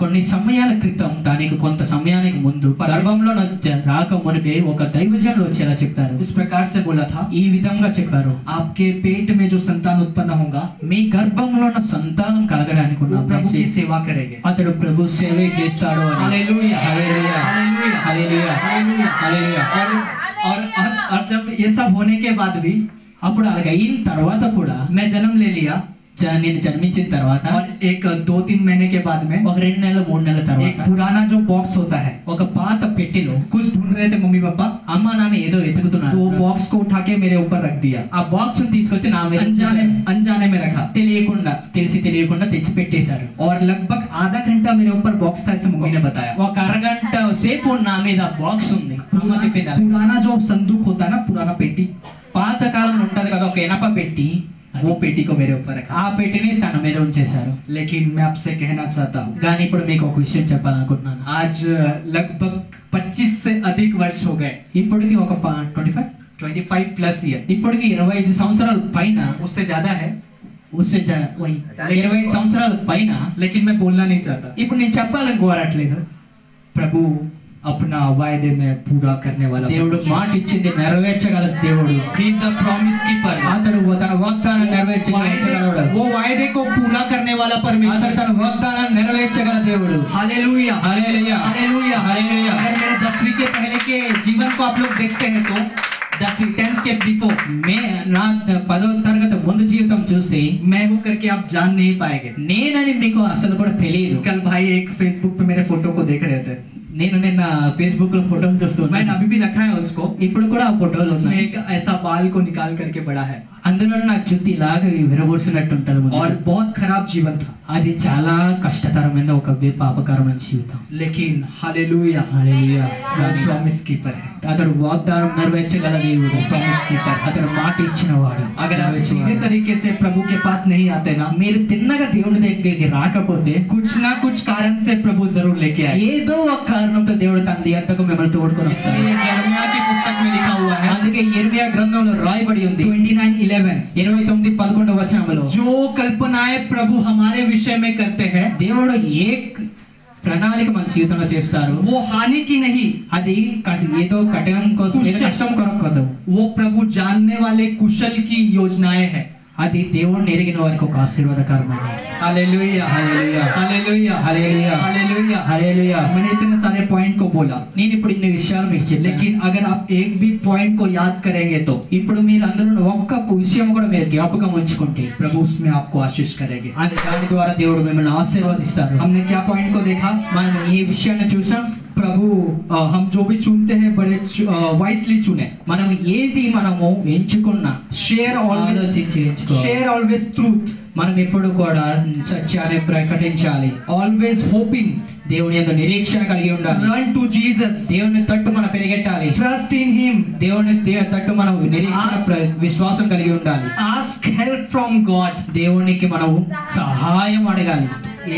కొన్ని సమయాల క్రితం, దానికి కొంత సమయానికి ముందు గర్భంలో రాక మునిపే ఒక దైవజనులు వచ్చేలా చెప్పారు. इस प्रकार से बोला था, ఈ విధంగా చెప్పారు, आपके पेट में जो संतान उत्पन्न होगा, మీ గర్భంలో ఉన్న సంతానం కలగడానికి ఉన్న वो प्रभु की మనిషి सेवा करेंगे। అతడు ప్రభు సేవే చేస్తాడు అని. Hallelujah hallelujah hallelujah hallelujah hallelujah hallelujah. और जब ये सब होने के बाद भी అప్పుడు అలాగ అయిన తర్వాత కూడా मैं जन्म ले लिया। నేను జన్మించిన తర్వాత और एक 2-3 महीने के बाद में ఒక 2 నెలలు 3 నెలల एक తర్వాత पुराना जो बॉक्स होता है, ఒక పాత పెట్టెలో कुछ ढूंढ रहे थे मम्मी पापा, అమ్మ నాన్న ఏదో तो వెతుకుతున్నారు. वो बॉक्स को उठा के मेरे ऊपर रख दिया। ఆ బాక్స్ తీసుకొచ్చి నా మీద अनजाने में रखा, తెలియకుండా తెచ్చి పెట్టేశారు. और लगभग आधा घंटा मेरे ऊपर बॉक्स था, ऐसे मम्मी ने बताया। ఒక అరగంట సేపు నా మీద బాక్స్ ఉంది. అమ్మ చెప్పింది అది. पुराना जो संदूक होता है ना, पुराना पेटी, పాత కాలం ఉంటది కదా ఒక ఎనప పెట్టి, वो पेटी को मेरे ऊपर रखा। ఆ పెట్టిని తన మీద ఉంచేశారు. लेकिन मैं आपसे कहना चाहता हूँ, కానీ ఇప్పుడు మీకు ఒక విషయం చెప్పాలనుకుంటున్నాను. आज लगभग 25 से अधिक वर्ष हो गए, ఇప్పటికి ఒక 25 25+ ईयर, ఇప్పటికి 25 సంవత్సరాల పైన, उससे ज्यादा है, 25 సంవత్సరాల పైన. लेकिन मैं बोलना नहीं चाहता। ఇప్పుడు నేను చెప్పాలని కోరట్లేదు. प्रभु अपना वायदे में पूरा करने वाला దేవుడు మాట ఇచ్చింది నెరవేర్చగల దేవుడు. He is the promise keeper। అతడు తన వాగ్దానం నెరవేర్చగలడు. वो वायदे को पूरा करने वाला परमेश्वर, అతడు తన వాగ్దానాన్ని నెరవేర్చగల దేవుడు. हालेलुया హల్లెలూయా हालेलुया హల్లెలూయా. अगर मेरे 10वीं के पहले के जीवन को आप लोग देखते हैं तो 10th के बिफोर మే నా 10వ తరగతి ముందు జీవితం చూస్తే मैं हूँ करके आप जान नहीं पाएंगे। నేనని మీకు అసలు కూడా తెలియదు. कल भाई एक फेसबुक पे मेरे फोटो को देख रहे थे, నేను నిన్న ఫేస్బుక్ లో ఫోటోలు చూస్తున్నాను. मैंने अभी भी रखा है उसको। ఇప్పుడు కూడా ఆ ఫోటోలు उसमें ఉన్నాయి. एक ऐसा बाल को निकाल करके बड़ा है అందులో నా జుట్టు ఇలాగా విరబోసినట్టు ఉంటుంది ముందు. और बहुत खराब जीवन था, అది చాలా కష్టతరమైన ఒక పాపకరమైన జీవితం. लेकिन हालेलुया హల్లెలూయా. वो प्रॉमिस कीपर है। అతడు వాగ్దానం నెరవేర్చగల దేవుడు. प्रॉमिस कीपर అతడు మాట ఇచ్చినవాడు. अगर आप सीधे तरीके से प्रभु के पास नहीं आते ना, మీరు తిన్నగా దేవుడి దగ్గరికి రాకపోతే कुछ ना कुछ कारण से प्रभु जरूर लेके आए। ఏదో ఒక కారణంతో దేవుడు తన దగ్గరకు మిమ్మల్ని తోడుకొని వస్తాడు. इसलिए यिर्मयाह की पुस्तक में लिखा हुआ है అందుకే యిర్మీయా గ్రంథంలో రాయబడి ఉంది 29:11, 29:11 వచనంలో जो कल्पनाएं प्रभु हमारे विषय में करते हैं దేవుడు ఏ ప్రణాళిక మన జీవితంలో చేస్తారు, वो हानि की नहीं, అది ఏదో కఠినం కోసం ఏదో కష్టం కొరకు కాదు. वो प्रभु जानने वाले कुशल की योजनाएं हैं। అది దేవుడిని ఎరిగిన వారికి ఒక ఆశీర్వాదకరమైనది. Hallelujah hallelujah hallelujah hallelujah hallelujah hallelujah. मैंने इतने सारे पॉइंट को बोला, నేను ఇప్పుడు ఇన్ని విషయాలు మీకు చెప్పాను. लेकिन अगर आप एक भी पॉइंट को याद करेंगे तो ఇప్పుడు మీరు అందరూ ఒక్క విషయం కూడా మీరు జ్ఞాపకం ఉంచుకుంటే प्रभु उसमें आपको आशीष करेंगे। అది దాని ద్వారా దేవుడు మిమ్మల్ని ఆశీర్వదిస్తారు. हमने क्या पॉइंट को देखा? మనం ఈ విషయాన్ని చూసాం. प्रभु हम जो भी चुनते हैं बड़े वाइसली चुने। మనం ఏది మనము ఎంచుకున్నా शेयर ఆలోచించి ఎంచుకోవాలి. शेयर ऑलवेज ट्रूथ, మనం ఎప్పుడు కూడా సత్యాన్ని ప్రకటించాలి. ऑलवेज होपिंग, దేవుని యందు నిరీక్షణ కలిగి ఉండాలి. रन टू जीसस, దేవుని తట్టు మనం పెరిగెట్టాలి. ट्रस्ट इन हिम, దేవుని తట్టు మనం నిరీక్షణ విశ్వాసం కలిగి ఉండాలి. Ask help from God. దేవునికి మనం సహాయం అడగాలి.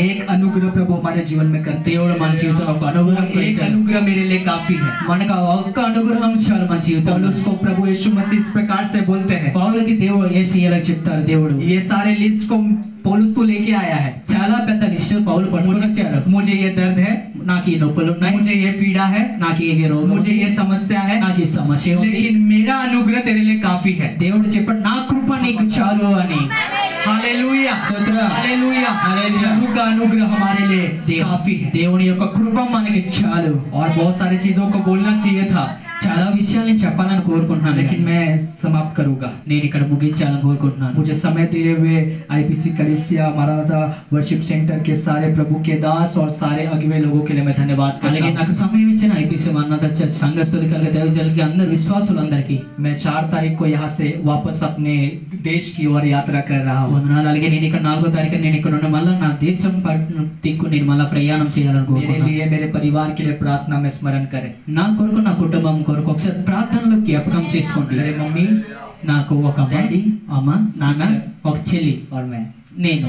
एक अनुग्रह प्रभु हमारे जीवन में करते దేవుడు మన జీవితంలో ఒక అనుగ్రహం हैं। एक కలిగించాలి. अनुग्रह मेरे लिए काफी है। మనకు ఆ ఒక్క అనుగ్రహం చాలు మన జీవితంలో. पौलुस को प्रभु यीशु मसीह इस प्रकार से बोलते हैं, పౌలుకి దేవుడు యేసయ్యలకు చెప్తారు. దేవుడు ये सारे लिस्ट को पौलुस तो लेके आया है। చాలా పెద్ద లిస్ట్ పౌలు పట్టుకొని వచ్చారు. मुझे ये दर्द है, నాకు ఈ నొప్పులు ఉన్నాయి, मुझे ये पीड़ा है, నాకు ఈ రోగం, मुझे ये समस्या है, నాకు ఈ సమస్య ఉంది. लेकिन मेरा अनुग्रह तेरे लिए काफी है। దేవుడు చెప్పాడు నా కృప నీకు చాలు అని. हालेलुया స్తోత్రం. Hallelujah hallelujah. प्रभु का अनुग्रह हमारे लिए काफी है। దేవుని యొక్క కృప మనకి చాలు. और बहुत सारी चीजों को बोलना चाहिए था, చాలా విషయాలు నేను చెప్పాలని కోరుకుంటున్నాను, लेकिन मैं समाप्त करूंगा। నేను ఇక్కడ ముగించాలని కోరుకుంటున్నాను. मुझे समय दिए हुए आईपीसी कलीसिया मराठा वर्शिप सेंटर के सारे प्रभु के दास और सारे अगुवे लोगों के लिए मैं धन्यवाद అలాగే करता हूं। నాకు సమయం ఇచ్చిన ఐపీసీ మన్నత చర్చ్ సంఘస్థులు కలిగే దైవజనులకి అందరు విశ్వాసులందరికీ मैं 4 तारीख को यहाँ से वापस अपने देश की ओर यात्रा कर रहा हूँ। వందనాలు. అలాగే నేను ఇక్కడ 4వ తారీఖు నేను ఇక్కడ ఉన్న మళ్ళీ నా దేశం దిక్కు నేను మళ్ళీ ప్రయాణం చేయాలని मेरे కోరుకుంటున్నాను. लिए मेरे परिवार के लिए प्रार्थना में स्मरण करें। నా కొరకు నా కుటుంబం కొరకు ఒకసారి ప్రార్థనలో జ్ఞాపకం చేసుకోండి. मेरे मम्मी నాకు ఒక డాడీ, అమ్మ, నాన్న, ఒక చెల్లి, और मैं నేను,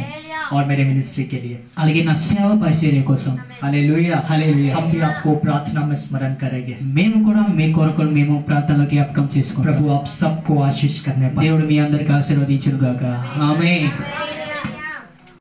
और मेरे मिनिस्ट्री के लिए। అలాగే నా సేవ పరిచర్య కోసం हालेलुया हालेलुया. हम भी आपको प्रार्थना में स्मरण करेंगे। మేము కూడా మీ కొరకు మేము ప్రార్థనలో జ్ఞాపకం చేసుకుంటాం. प्रभु आप सबको आशीष करने पाए। దేవుడు మీ అందరికి ఆశీర్వదించును గాక. ఆమేన్.